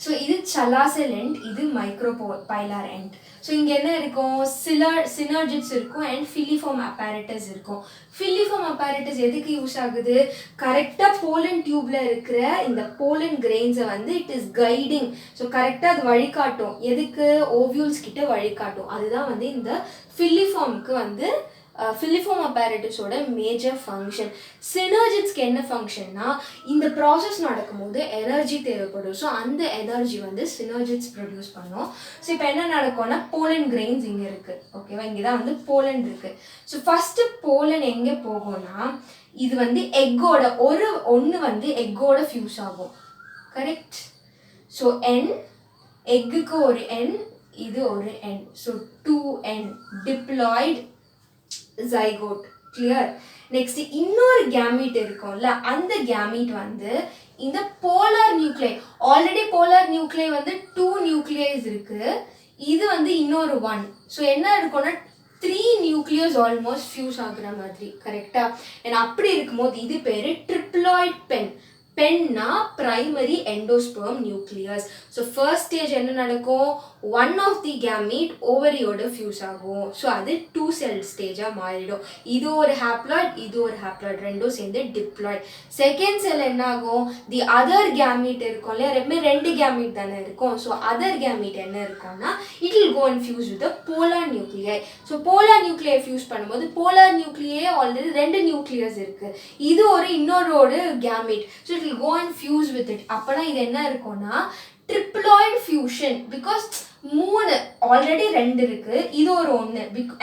A: ஸோ இது சலாசல் எண்ட், இது மைக்ரோபைலார் எண்ட். ஸோ இங்கே என்ன இருக்கும், சினர்ஜிட்ஸ் இருக்கும் அண்ட் ஃபிலிஃபார்ம் அப்பேரட்டஸ் இருக்கும். ஃபிலிஃபார்ம் அப்பேரட்டஸ் எதுக்கு யூஸ் ஆகுது, கரெக்டாக போலன் டியூப்ல இருக்கிற இந்த போலன் கிரெயின்ஸை வந்து இட் இஸ் கைடிங். ஸோ கரெக்டாக அது வழிகாட்டும், எதுக்கு, ஓவியூல்ஸ் கிட்ட வழிகாட்டும். அதுதான் வந்து இந்த ஃபிலிஃபார்முக்கு வந்து ஃபிலிஃபார்ம் apparatusோட மேஜர் ஃபங்க்ஷன். சினர்ஜிட்ஸ்க்கு என்ன ஃபங்க்ஷன்னா, இந்த ப்ராசஸ் நடக்கும்போது எனர்ஜி தேவைப்படும். ஸோ அந்த எனர்ஜி வந்து சினர்ஜிட்ஸ் ப்ரொடியூஸ் பண்ணும். ஸோ இப்போ என்ன நடக்கும்னா, போலன் கிரெயின்ஸ் இங்கே இருக்குது. ஓகேவா, இங்கே தான் வந்து போலன் இருக்குது. ஸோ ஃபஸ்ட்டு போலன் எங்கே போகும்னா, இது வந்து எக்கோட ஒன்று வந்து எக்கோட ஃபியூஸ் ஆகும். கரெக்ட். ஸோ என், எக்குக்கு ஒரு என், இது ஒரு n. So 2n diploid zygote. Clear. Next இன்னொரு கேமீட் இருக்கும்ல, அந்த கேமீட் வந்து இந்த polar nuclei, already polar nuclei வந்து 2 நியூக்ளியஸ் இருக்கு, இது வந்து இன்னொரு 1. ஸோ என்ன இருக்கும்னா 3 நியூக்ளியஸ் ஆல்மோஸ்ட் ஃபியூஸ் ஆகுற மாதிரி. கரெக்டா. ஏன்னா அப்படி இருக்கும்போது இது பேர் ட்ரிப்ளாய்ட் பென். பென்னா primary endosperm nucleus. So first stage என்ன நடக்கும், ஒன் ஆஃப் தி கேமீட் ஓவரியோட ஃபியூஸ் ஆகும். ஸோ அது 2 செல் ஸ்டேஜாக மாறிடும். இது ஒரு ஹாப்ளாய்ட், இது ஒரு ஹாப்ளாய்ட், ரெண்டும் சேர்ந்து டிப்ளாய்ட். செகண்ட் செல் என்ன ஆகும், தி அதர் கேமீட் இருக்கும் இல்லையா, ரெண்டு கேமீட் தானே இருக்கும். ஸோ அதர் கேமீட் என்ன இருக்கும்னா, it will go and fuse with polar nuclei. So polar nuclei fuse பண்ணும்போது போலார் நியூக்ளியே ஆல்ரெடி 2 நியூக்ளியஸ் இருக்குது, இது இன்னொரு gamete. So it will go and fuse with it. அப்போனா இது என்ன இருக்கும்னா triploid fusion, because 3 ஆல்ரெடி 2 இருக்கு, இது ஒரு 1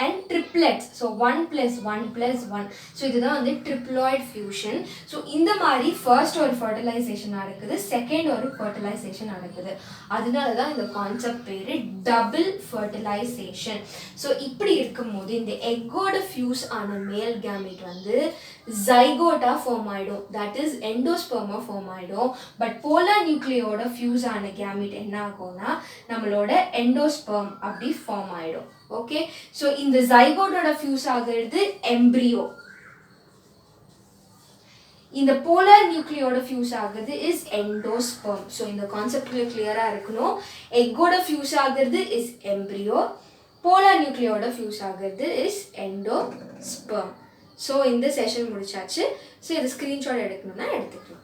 A: and triplets. ஸோ 1 + 1 + 1. ஸோ இதுதான் வந்து triploid fusion. ஸோ இந்த மாதிரி ஃபர்ஸ்ட் ஒரு ஃபர்டிலைசேஷன் நடக்குது, செகண்ட் ஒரு ஃபர்டிலைசேஷன் நடக்குது. அதனால தான் இந்த கான்செப்ட் பேர் டபுள் ஃபர்டிலைசேஷன். ஸோ இப்படி இருக்கும்போது இந்த எக்கோட ஃபியூஸ் ஆன மேல் கேமீட் வந்து ஜைகோட்டா ஃபார்ம் ஆகிடும், தட் இஸ் எண்டோஸ்பெர்மா ஃபார்ம் ஆகிடும். பட் போலார் நியூக்ளியோட ஃபியூஸ் ஆன கேமீட் என்ன ஆகும்னா நம்மளோட எண்டோஸ்பெர்ம் அப்படி ஃபார்ம் ஆகிடும். ஓகே. ஸோ இந்த ஜைகோட்டோட ஃபியூஸ் ஆகிறது எம்ப்ரியோ, இந்த போலார் நியூக்ளியோட ஃபியூஸ் ஆகுது இஸ் எண்டோஸ்பெர்ம். ஸோ இந்த கான்செப்ட் கிளியராக இருக்கணும். எக்கோட ஃபியூஸ் ஆகுறது இஸ் எம்ப்ரியோ, போலார் நியூக்ளியோட ஃபியூஸ் ஆகுறது இஸ் எண்டோஸ்பெர்ம். ஸோ இந்த செஷன் முடிச்சாச்சு. ஸோ இது ஸ்க்ரீன்ஷாட் எடுக்கணும்னா எடுத்துக்கலாம்.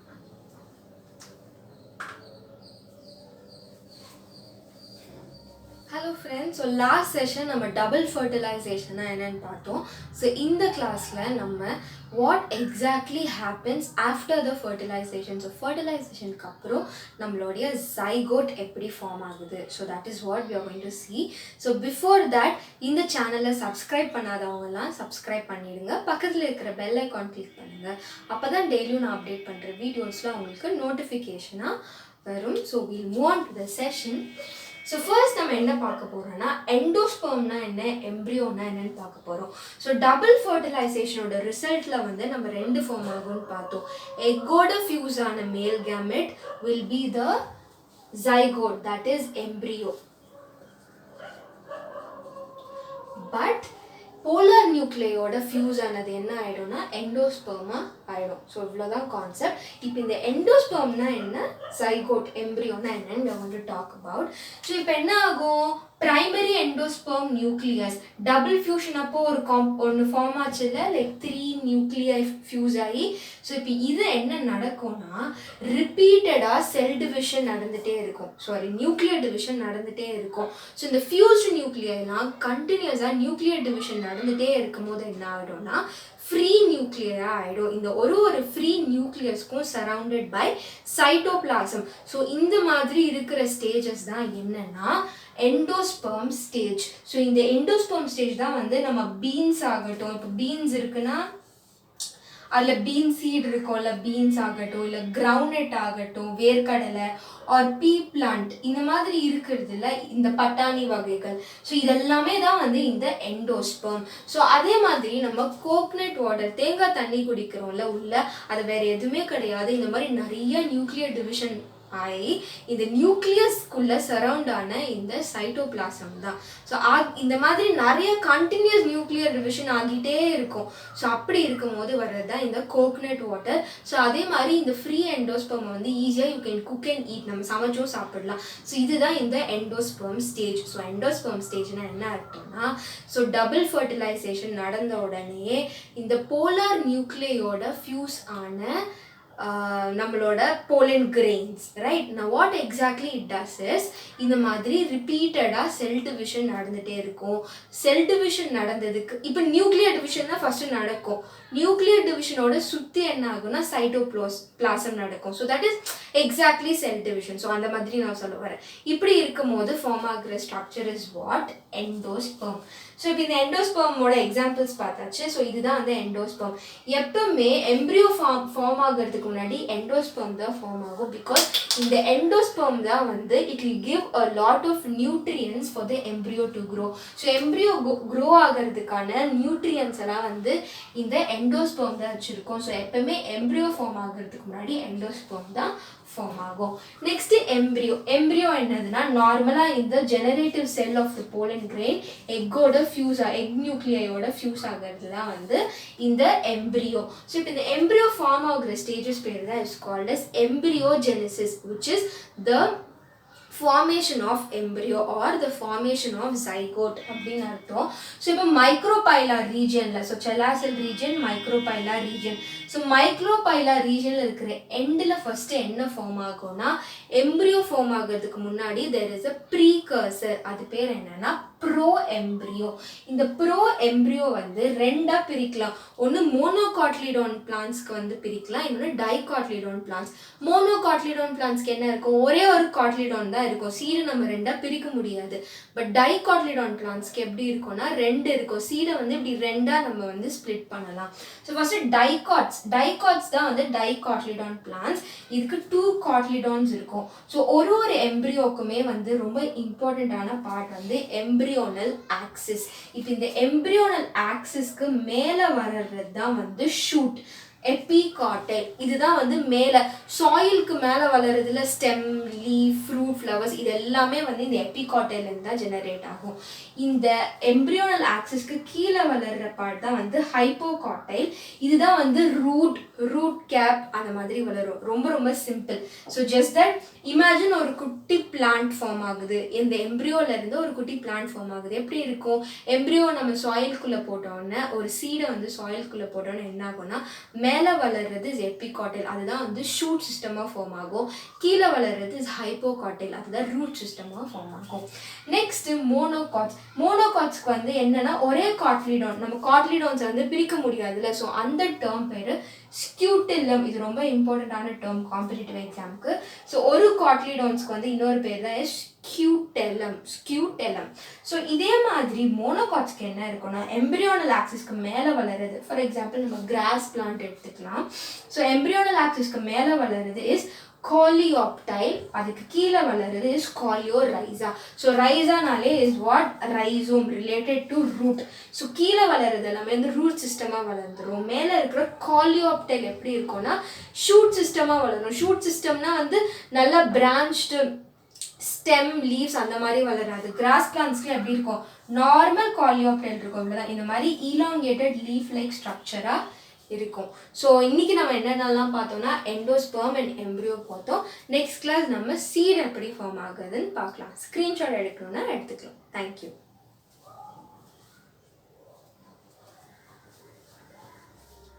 A: Hello friends, so last session நம்ம டபுள் ஃபர்டிலைசேஷன்னா என்னென்னு பார்த்தோம். ஸோ இந்த கிளாஸில் நம்ம what exactly happens after the fertilization. So ஃபர்டிலைசேஷனுக்கு அப்புறம் நம்மளுடைய ஜைகோட் எப்படி ஃபார்ம் ஆகுது. So that is what we are going to see. So before that இந்த சேனலை சப்ஸ்கிரைப் பண்ணாதவங்கலாம் சப்ஸ்கிரைப் பண்ணிடுங்க, பக்கத்தில் இருக்கிற பெல் ஐக்கான் கிளிக் பண்ணுங்கள். அப்போ தான் டெய்லியும் நான் அப்டேட் பண்ணுற வீடியோஸில் உங்களுக்கு நோட்டிஃபிகேஷனாக வரும். So will move on to the session. So first நம்ம என்ன பார்க்க போகிறோம்னா எண்டோஸ்பெர்ம்னா என்ன, எம்ப்ரியோனா என்னன்னு பார்க்க போகிறோம். ஸோ டபுள் ஃபர்டிலைசேஷனோட ரிசல்ட்டில் வந்து நம்ம 2 ஃபார்ம் ஆகும்னு பார்த்தோம். எக்கோட ஃபியூஸ் ஆன male gamete will be the zygote, that is embryo. But polar நியூக்ளியோட ஃபியூஸ் ஆனது என்ன ஆகிடும்னா எண்டோஸ்பெர்மா ஆகிடும். ஸோ இவ்வளோதான் கான்செப்ட். இப்போ இந்த எண்டோஸ்பெர்ம்னா என்ன, ஜைகோட், எம்ப்ரியோனா என்னன்னு we want to talk about. So இப்போ என்ன ஆகும், primary endosperm nucleus double fusion அப்போ ஒன்று ஃபார்ம் ஆச்சு இல்லை, லைக் 3 நியூக்ளியை ஃபியூஸ் ஆகி. ஸோ இப்போ இது என்ன நடக்கும்னா ரிப்பீட்டடாக செல் டிவிஷன் நடந்துகிட்டே இருக்கும், சாரி நியூக்ளியர் டிவிஷன் நடந்துகிட்டே இருக்கும். ஸோ இந்த ஃபியூஸ்டு நியூக்ளியெல்லாம் கண்டினியூஸாக நியூக்ளியர் டிவிஷன் நடந்துகிட்டே இருக்கும் போது என்ன ஆகிடும்னா ஃப்ரீ நியூக்ளியராக ஆகிடும். இந்த ஒரு ஃப்ரீ நியூக்ளியஸ்க்கும் சரவுண்டட் பை சைட்டோபிளாசம். ஸோ இந்த மாதிரி இருக்கிற ஸ்டேஜஸ் தான் என்னன்னா எண்டோஸ்பெர்ம் ஸ்டேஜ். ஸோ இந்த எண்டோஸ்பெர்ம் ஸ்டேஜ் தான் வந்து நம்ம பீன்ஸ் ஆகட்டும், இப்போ பீன்ஸ் இருக்குன்னா அதில் பீன் சீட் இருக்கும்ல, பீன்ஸ் ஆகட்டும், இல்லை கிரவுண்ட்நட் ஆகட்டும், வேர்க்கடலை ஆர் பீ பிளான்ட், இந்த மாதிரி இருக்கிறது இல்லை இந்த பட்டாணி வகைகள். ஸோ இதெல்லாமே தான் வந்து இந்த எண்டோஸ்பெர்ம். ஸோ அதே மாதிரி நம்ம கோக்னட் வாட்டர், தேங்காய் தண்ணி குடிக்கிறோம்ல உள்ள, அது வேறு எதுவுமே கிடையாது, இந்த மாதிரி நிறைய நியூக்ளியர் டிவிஷன் ஆகி இந்த நியூக்ளியஸ்குள்ள சரவுண்ட் ஆன இந்த சைட்டோபிளாசம் தான். ஸோ இந்த மாதிரி நிறைய கண்டினியூஸ் நியூக்ளியர் டிவிஷன் ஆகிட்டே இருக்கும். ஸோ அப்படி இருக்கும் போது வர்றது தான் இந்த கோகனட் வாட்டர். ஸோ அதே மாதிரி இந்த ஃப்ரீ எண்டோஸ்பெர்ம் வந்து ஈஸியாக you can cook and eat, நம்ம சமைச்சும் சாப்பிடலாம். ஸோ இதுதான் இந்த எண்டோஸ்பெர்ம் ஸ்டேஜ். ஸோ எண்டோஸ்பெர்ம் ஸ்டேஜ்னா என்ன அர்த்தம்னா, ஸோ டபுள் ஃபர்டிலைசேஷன் நடந்த உடனே இந்த போலார் நியூக்ளியோட ஃபியூஸ் ஆன நம்மளோட pollen grains, right? Now what exactly it does is இந்த மாதிரி ரிப்பீட்டடாக செல் டிவிஷன் நடந்துகிட்டே இருக்கும். செல் டிவிஷன் நடந்ததுக்கு இப்போ நியூக்ளியர் டிவிஷன் தான் ஃபஸ்ட்டு நடக்கும். நியூக்ளியர் டிவிஷனோட சுற்றி என்ன ஆகும்னா சைட்டோபிளாசம் நடக்கும். So that is exactly cell division. So அந்த மாதிரி நான் சொல்ல வரேன். இப்படி இருக்கும் போது ஃபார்ம் ஆகிற structure is what? Endosperm. So இப்போ இந்த எண்டோஸ்பெர்மோட எக்ஸாம்பிள்ஸ் பார்த்தாச்சு. ஸோ இதுதான் வந்து எண்டோஸ்பெர்ம். எப்பவுமே எம்ப்ரியோ ஃபார்ம் ஆகிறதுக்கு முன்னாடி எண்டோஸ்பெர்ம் தான் ஃபார்ம் ஆகும். பிகாஸ் இந்த எண்டோஸ்பெர்ம் தான் வந்து it will give a lot of nutrients for the embryo to grow. So embryo grow ஆகிறதுக்கான நியூட்ரியன்ஸ் எல்லாம் வந்து இந்த எண்டோஸ்பெர்ம் தான் வச்சுருக்கோம். ஸோ எப்பவுமே எம்ப்ரியோ ஃபார்ம் ஆகிறதுக்கு முன்னாடி எண்டோஸ்பெர்ம் தான் ஃபார்ம் ஆகும். Next embryo. எம்ப்ரியோ என்னதுன்னா நார்மலாக இந்த generative cell of the pollen grain எக்கோட எக் நியூக்ளியோட ஃபியூஸ் ஆகிறது தான் வந்து இந்த எம்ப்ரியோ. ஸோ இப்போ இந்த எம்ப்ரியோ ஃபார்ம் ஆகிற ஸ்டேஜஸ் பேர் தான் is called as embryogenesis, which is the formation of embryo or the formation of zygote அப்படின்னு அர்த்தம். ஸோ இப்போ மைக்ரோபைலார் ரீஜியனில், so chalazal region, micropylar region. So micropylar ரீஜனில் இருக்கிற எண்டில் ஃபஸ்ட்டு என்ன ஃபார்ம் ஆகும்னா எம்ப்ரியோ ஃபார்ம் ஆகிறதுக்கு முன்னாடி தெர் இஸ் அ ப்ரீகர்சர். அது பேர் என்னன்னா ப்ரோ எம்ப்ரியோ. இந்த ப்ரோ எம்ப்ரியோ வந்து ரெண்டாக பிரிக்கலாம். ஒன்று மோனோகாட்லிடான் பிளான்ஸ்க்கு வந்து பிரிக்கலாம், இன்னொன்று டைகாட்லிடான் பிளான்ஸ். மோனோகாட்லிடான் பிளான்ஸ்க்கு என்ன இருக்கும்? ஒரே ஒரு காட்லிடான் தான் இருக்கும். சீடை நம்ம ரெண்டாக பிரிக்க முடியாது. பட் டைகாட்லிடான் பிளான்ஸ்க்கு எப்படி இருக்கும்னா ரெண்டு இருக்கும். சீடை வந்து இப்படி ரெண்டாக நம்ம வந்து ஸ்ப்ளிட் பண்ணலாம். ஸோ ஃபஸ்ட்டு டைகாட்ஸ் தான் வந்து டைகாட்லிடான் பிளான்ஸ். இதுக்கு 2 காட்லிடான்ஸ் இருக்கும். ஸோ ஒரு எம்ப்ரியோக்குமே வந்து ரொம்ப இம்பார்ட்டண்ட்டான பார்ட் வந்து எம்ப்ரியோனல் ஆக்சிஸ். இப்போ இந்த எம்ப்ரியோனல் ஆக்சிஸ்க்கு மேலே வர்றது தான் வந்து ஷூட், எபிகாட்டைல். இதுதான் வந்து மேலே சாயிலுக்கு மேலே வளருதுல ஸ்டெம், லீஃப், ஃப்ரூட், ஃப்ளவர்ஸ், இது எல்லாமே வந்து இந்த எபிகாட்டைலேருந்து தான் ஜெனரேட் ஆகும். இந்த எம்ப்ரியோனல் ஆக்சிஸ்க்கு கீழே வளர்கிற பார்ட் தான் வந்து ஹைப்போகாட்டைல். இதுதான் வந்து ரூட் கேப் அந்த மாதிரி வளரும். ரொம்ப ரொம்ப simple. So just that imagine ஒரு குட்டி பிளான்ட் ஃபார்ம் ஆகுது. இந்த எம்ப்ரியோலேருந்து ஒரு குட்டி பிளான்ட் ஃபார்ம் ஆகுது. எப்படி இருக்கும்? எம்ப்ரியோ நம்ம சாயிலுக்குள்ளே போட்டோன்னே, ஒரு சீடை வந்து சாயிலுக்குள்ளே போட்டோன்னே என்ன ஆகும்னா மேலே வளர்றது இஸ் எபிகாட்டைல், அதுதான் வந்து ஷூட் சிஸ்டமாக ஃபார்ம் ஆகும். கீழே வளர்றது இஸ் ஹைப்போகாட்டைல், அதுதான் ரூட் சிஸ்டமாக ஃபார்ம் ஆகும். நெக்ஸ்ட்டு மோனோகாட்ஸ்க்கு வந்து என்னன்னா ஒரே காட்லிடான், நம்ம காட்லிடான்ஸை வந்து பிரிக்க முடியாதுல்ல. ஸோ அந்த டேர்ம் பேர் ஸ்கியூட்டெல்லம். இது ரொம்ப இம்பார்ட்டண்ட்டான டேர்ம் காம்படிட்டிவ் எக்ஸாமுக்கு. ஸோ ஒரு காட்லிடான்ஸ்க்கு வந்து இன்னொரு பேர் தான் ஸ்கியூட்டெல்லம். ஸோ இதே மாதிரி மோனோகாட்ஸ்க்கு என்ன இருக்குன்னா எம்ப்ரியோனல் ஆக்சிஸ்க்கு மேலே வளருது. ஃபார் எக்ஸாம்பிள் நம்ம கிராஸ் பிளான்ட் எடுத்துக்கலாம். ஸோ எம்ப்ரியோனல் ஆக்சிஸ்க்கு மேலே வளருது இஸ் கோலியோப்டைல், அதுக்கு கீழே வளருது இஸ் கோலியோரைசா. ஸோ ரைசானாலே is what? Rhizome, related to root. So கீழே வளருது எல்லாமே வந்து ரூட் சிஸ்டமாக வளர்ந்துடும். மேலே இருக்கிற கோலியோப்டைல் எப்படி இருக்கும்னா ஷூட் சிஸ்டமாக வளரும். ஷூட் சிஸ்டம்னா வந்து நல்லா பிரான்ச்டு ஸ்டெம், லீவ்ஸ் அந்த மாதிரி வளராது. கிராஸ் பிளான்ஸ்க்கு எப்படி இருக்கும்? நார்மல் கோலியோப்டைல் இருக்கும். இவ்வளோதான். இந்த மாதிரி ஈலாங்கேட்டட் லீஃப் லைக் ஸ்ட்ரக்சராக இருக்கும். ஸோ இன்னைக்கு நம்ம என்னென்னலாம் பார்த்தோம்னா எண்டோஸ்பெர்ம் அண்ட் எம்ப்ரியோ பார்த்தோம். நெக்ஸ்ட் கிளாஸ் நம்ம சீட் எப்படி ஃபார்ம் ஆகுதுன்னு பார்க்கலாம். ஸ்க்ரீன்ஷாட் எடுக்கணும்னா எடுத்துக்கலாம். Thank you.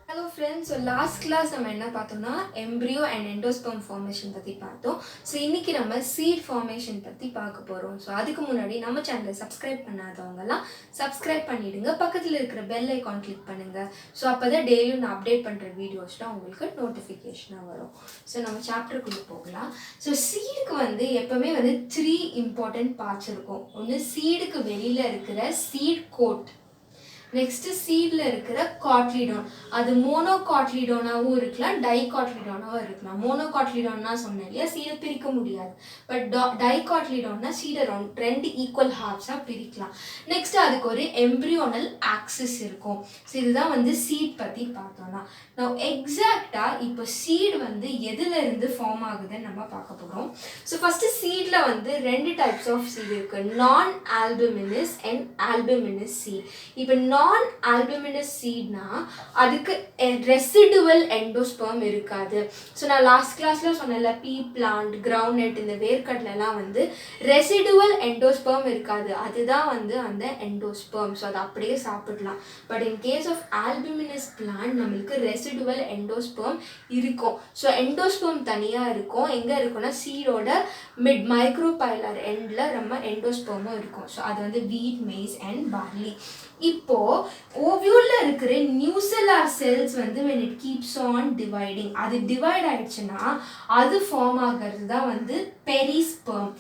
A: Hello friends. So last class நம்ம என்ன பார்த்தோம்னா எம்ப்ரியோ அண்ட் எண்டோஸ்பெர்ம் ஃபார்மேஷன் பற்றி பார்த்தோம். ஸோ இன்றைக்கி நம்ம சீட் ஃபார்மேஷன் பற்றி பார்க்க போகிறோம். ஸோ அதுக்கு முன்னாடி நம்ம சேனலை சப்ஸ்கிரைப் பண்ணாதவங்கலாம் சப்ஸ்கிரைப் பண்ணிவிடுங்க. பக்கத்தில் இருக்கிற பெல் ஐக்கான் கிளிக் பண்ணுங்கள். ஸோ அப்போ தான் டெய்லியும் நான் அப்டேட் பண்ணுற வீடியோஸ்லாம் உங்களுக்கு நோட்டிஃபிகேஷனாக வரும். ஸோ நம்ம சாப்டருக்குள்ளே போகலாம். ஸோ சீடுக்கு வந்து எப்போவுமே வந்து 3 இம்பார்ட்டண்ட் பார்ட்ஸ் இருக்கும். ஒன்று சீடுக்கு வெளியில் இருக்கிற சீட் கோட், நெக்ஸ்ட்டு சீடில் இருக்கிற காட்லிடான். அது மோனோகாட்லிடானாகவும் இருக்கலாம், டைகாட்லிடானாகவும் இருக்கலாம். மோனோகாட்லிடான்னா சொன்னேன் இல்லையா, சீடை பிரிக்க முடியாது. பட் டைகாட்லிடான்னா சீடை ரெண்டு ஈக்குவல் ஹாஃப்ஸாக பிரிக்கலாம். நெக்ஸ்ட் அதுக்கு ஒரு எம்ப்ரியோனல் ஆக்சிஸ் இருக்கும். ஸோ இதுதான் வந்து சீட் பற்றி பார்த்தோம்னா. நான் எக்ஸாக்டாக இப்போ சீடு வந்து எதுலேருந்து ஃபார்ம் ஆகுதுன்னு நம்ம பார்க்க போகிறோம். ஸோ ஃபஸ்ட்டு சீடில் வந்து 2 டைப்ஸ் ஆஃப் சீட் இருக்குது. நான் ஆல்புமினஸ் அண்ட் ஆல்புமினஸ் சீட். இப்போ நான் ஆல்புமினஸ் சீட்னா அதுக்கு ரெசிடுவல் எண்டோஸ்பெர்ம் இருக்காது. ஸோ நான் லாஸ்ட் கிளாஸில் சொன்னல பீ பிளான்ட், கிரவுண்ட்நட், இந்த வேர்க்கடலாம் வந்து ரெசிடுவல் எண்டோஸ்பெர்ம் இருக்காது, அதுதான் வந்து அந்த எண்டோஸ்பெர்ம். ஸோ அதை அப்படியே சாப்பிடலாம். But in case of albuminous plant நம்மளுக்கு ரெசிடுவல் எண்டோஸ்பெர்ம் இருக்கும். ஸோ எண்டோஸ்பெர்ம் தனியாக இருக்கும். எங்கே இருக்குன்னா சீடோட மைக்ரோபைலர் எண்டில் நம்ம எண்டோஸ்பெர்மும் இருக்கும். ஸோ அது வந்து வீட், மெய்ஸ் அண்ட் பார்லி. இப்போ ஓவியூல்ல இருக்கிற நியூசெல்லார் செல்ஸ் வந்து when it keeps on dividing, அது டிவைட் ஆயிடுச்சுன்னா அது ஃபார்ம் ஆகிறது தான் வந்து பெரிஸ்பெர்ம்.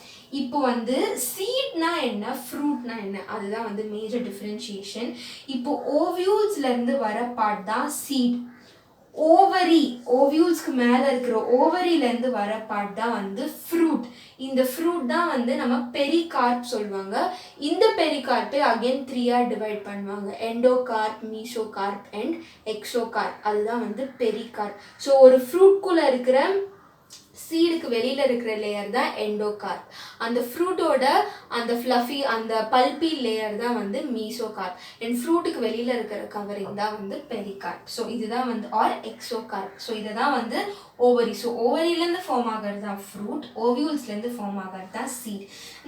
A: இப்போ வந்து சீட்னா என்ன, ஃப்ரூட்னா என்ன, அதுதான் வந்து மேஜர் டிஃபரன்ஷியேஷன். இப்போ ஓவியூல்ஸ்ல இருந்து வர பார்ட் தான் சீட். ஓவியூல்ஸ்க்கு மேலே இருக்கிற ஓவரியிலேருந்து வர பார்ட் தான் வந்து ஃப்ரூட். இந்த ஃப்ரூட் தான் வந்து நம்ம பெரிகார்ப் சொல்லுவாங்க. இந்த பெரிகார்ப்பை அகெயின் 3ஆக டிவைட் பண்ணுவாங்க. Endocarp, mesocarp and exocarp. அதுதான் வந்து பெரிகார்ப். ஸோ ஒரு ஃப்ரூட்குள்ளே இருக்கிற சீடுக்கு வெளியில் இருக்கிற லேயர் தான் எண்டோகார்ப். அந்த ஃப்ரூட்டோட அந்த ஃப்ளஃபி அந்த பல்பி லேயர் தான் வந்து மீசோகார்ப். அண்ட் ஃப்ரூட்டுக்கு வெளியில் இருக்கிற கவரிங் தான் வந்து பெரிகார்ப். ஸோ இதுதான் வந்து ஆர் எக்ஸோகார்ப். ஸோ இதை தான் வந்து ஓவரி. ஸோ ஓவரியிலேருந்து ஃபார்ம் ஆகிறது தான் ஃப்ரூட், ஓவியூல்ஸ்லேருந்து ஃபார்ம் ஆகிறது தான் சீட்.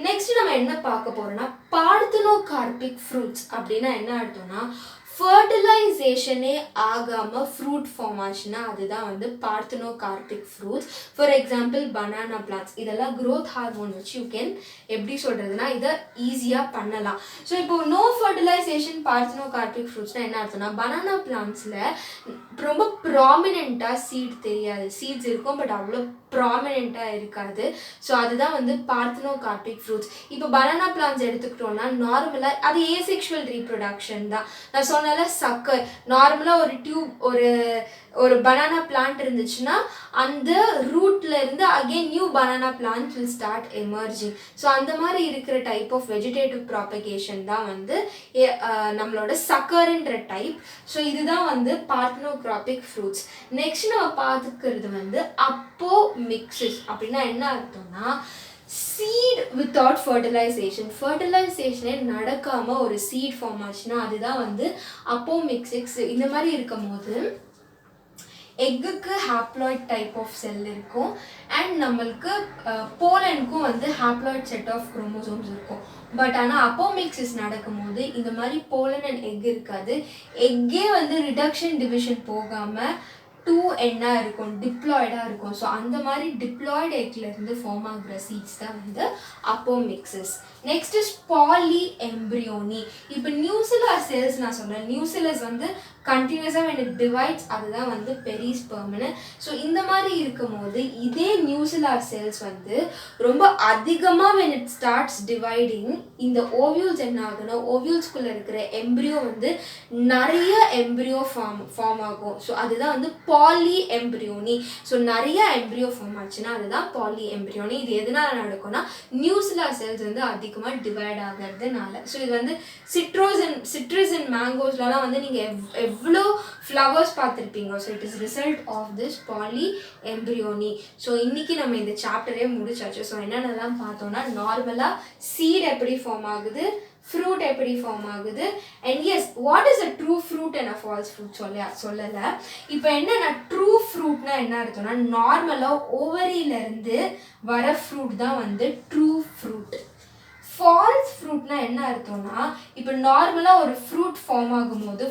A: நெக்ஸ்ட் நம்ம என்ன பார்க்க போகிறோம்னா பார்த்தனோகார்பிக் ஃப்ரூட்ஸ். அப்படின்னா என்ன அர்த்தம்னா ஃபர்டிலைசேஷனே ஆகாமல் ஃப்ரூட் ஃபார்ம் ஆச்சுன்னா அதுதான் வந்து parthenocarpic fruits. For example banana plants, இதெல்லாம் க்ரோத் ஹார்மோன் வச்சு யூ கேன் எப்படி சொல்கிறதுனா இதை ஈஸியாக பண்ணலாம். ஸோ இப்போ நோ ஃபர்டிலைசேஷன் பார்த்தனோகார்பிக் ஃப்ரூட்ஸ்னால் என்ன அர்த்தம்னா பனானா பிளான்ட்ஸில் ரொம்ப ப்ராமினெண்ட்டாக சீட் தெரியாது. சீட்ஸ் இருக்கும் பட் அவ்வளோ ப்ராமினெண்ட்டாக இருக்காது. ஸோ அதுதான் வந்து பார்த்தனோகார்பிக் ஃப்ரூட்ஸ். இப்போ பனானா பிளான்ட்ஸ் எடுத்துக்கிட்டோன்னா நார்மலாக அது ஏசெக்ஷுவல் ரீப்ரொடக்ஷன் தான். நான் சொன்னால சக்கர் நார்மலாக ஒரு டியூப் ஒரு பனானா பிளான்ட் இருந்துச்சுன்னா அந்த ரூட்ல இருந்து again new banana plant will start emerging. So அந்த மாதிரி இருக்கிற டைப் ஆஃப் வெஜிடேட்டிவ் ப்ராபகேஷன் தான் வந்து நம்மளோட சக்கர்ன்ற டைப். ஸோ இதுதான் வந்து பார்த்தனோகார்பிக் ஃப்ரூட்ஸ். நெக்ஸ்ட் நம்ம பார்த்துக்கிறது வந்து அப்போ மிக்ஸஸ். அப்படின்னா என்ன அர்த்தம்னா சீட் வித்தவுட் ஃபர்டிலைசேஷன். ஃபர்டிலைசேஷனே நடக்காமல் ஒரு சீட் ஃபார்ம் ஆச்சுன்னா அதுதான் வந்து அப்போமிக்சிக்ஸ். இந்த மாதிரி இருக்கும் போது எக்குக்கு ஹாப்ளாய்ட் டைப் ஆஃப் செல் இருக்கும் அண்ட் நம்மளுக்கு போலனுக்கும் வந்து ஹாப்ளாய்ட் செட் ஆஃப் குரோமோசோம்ஸ் இருக்கும். பட் ஆனால் அப்போமிக்சிஸ் நடக்கும்போது இந்த மாதிரி போலன் அண்ட் எக் இருக்காது. எக்கே வந்து ரிடக்ஷன் டிவிஷன் போகாமல் 2 இருக்கும், டிப்ளாய்டாக இருக்கும். ஸோ அந்த மாதிரி டிப்ளாய்டு எக்லேருந்து ஃபார்ம் ஆகிற சீட்ஸ் தான் வந்து apomixis. Next is polyembryony. இப்போ நியூசிலர் செல்ஸ் நான் சொல்கிறேன். நியூசிலஸ் வந்து கண்டினியூஸாக when it divides அதுதான் வந்து பெரிஸ்பெர்ம்னு. ஸோ இந்த மாதிரி இருக்கும் போது இதே நியூசிலர் செல்ஸ் வந்து ரொம்ப அதிகமாக when it starts dividing இந்த ஓவியூல்ஸ் என்ன ஆகுதுன்னா ஓவியூல்ஸ்குள்ளே இருக்கிற எம்ப்ரியோ வந்து நிறைய எம்ப்ரியோ ஃபார்ம் ஆகும். ஸோ அதுதான் வந்து பாலி எம்ப்ரியோனி. ஸோ நிறைய எம்ப்ரியோ ஃபார்ம் ஆச்சுன்னா அதுதான் பாலி எம்ப்ரியோனி. இது எதனால நடக்கும்னா நியூசிலர் செல்ஸ் வந்து அதிகமாக டிவைட் ஆகிறதுனால. ஸோ இது வந்து சிட்ரஸ் அண்ட் மேங்கோஸ்லாம் வந்து நீங்கள் எவ்வளோ ஃப்ளவர்ஸ் பார்த்துருப்பீங்க. So it is result of this polyembryony. So இன்றைக்கி நம்ம இந்த சாப்டரே முடிச்சாச்சு. ஸோ என்னென்னலாம் பார்த்தோம்னா நார்மலாக சீட் எப்படி ஃபார்ம் ஆகுது, ஃப்ரூட் எப்படி ஃபார்ம் ஆகுது, and yes what is a true fruit and a false fruit சொல்லலை. இப்போ என்னென்னா ட்ரூ ஃப்ரூட்னா என்ன அர்த்தம்னா நார்மலாக ஓவரியிலேருந்து வர ஃப்ரூட் தான் வந்து ட்ரூ ஃப்ரூட். ஃபால்ஸ் ஃப்ரூட்னா என்ன அர்த்தம்னா இப்போ நார்மலாக ஒரு ஃப்ரூட் ஃபார்ம் ஆகும்போது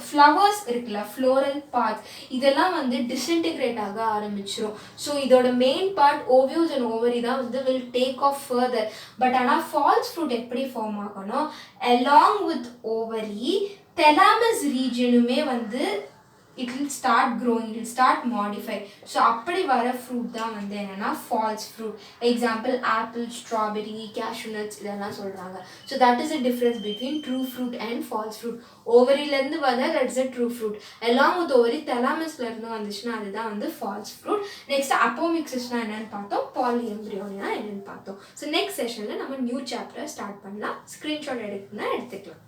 A: ஃப்ளவர்ஸ் இருக்குல்ல, ஃப்ளோரல் பார்ட்ஸ் இதெல்லாம் வந்து டிஸ்இன்டிகிரேட் ஆக ஆரம்பிச்சிடும். ஸோ இதோட மெயின் பார்ட் ஓவியூஸ் அண்ட் ஓவரி தான் வந்து will take off further. But ஆனால் ஃபால்ஸ் ஃப்ரூட் எப்படி ஃபார்ம் ஆகணும், அலாங் வித் ஓவரி தெலாமஸ் ரீஜனுமே வந்து it will start growing, it will start modify. So அப்படி வர ஃப்ரூட் தான் வந்து என்னன்னா false fruit. Example apple, strawberry, cashew nuts இதெல்லாம் சொல்கிறாங்க. So that is a difference between true fruit and false fruit. ஓவரியிலேருந்து வந்தால் that is a true fruit. எல்லாம் வித் ஓவரி தெலாமஸ்லேருந்து வந்துச்சுன்னா அதுதான் வந்து ஃபால்ஸ் ஃப்ரூட். நெக்ஸ்ட் அப்போமிக்சிஸ்னா என்னென்னு பார்த்தோம், பாலி எம்ப்ரியோனா என்னென்னு பார்த்தோம். ஸோ நெக்ஸ்ட் செஷனில் நம்ம நியூ சாப்டர் ஸ்டார்ட் பண்ணலாம். ஸ்க்ரீன்ஷாட் எடுக்கணும்னா எடுத்துக்கலாம்.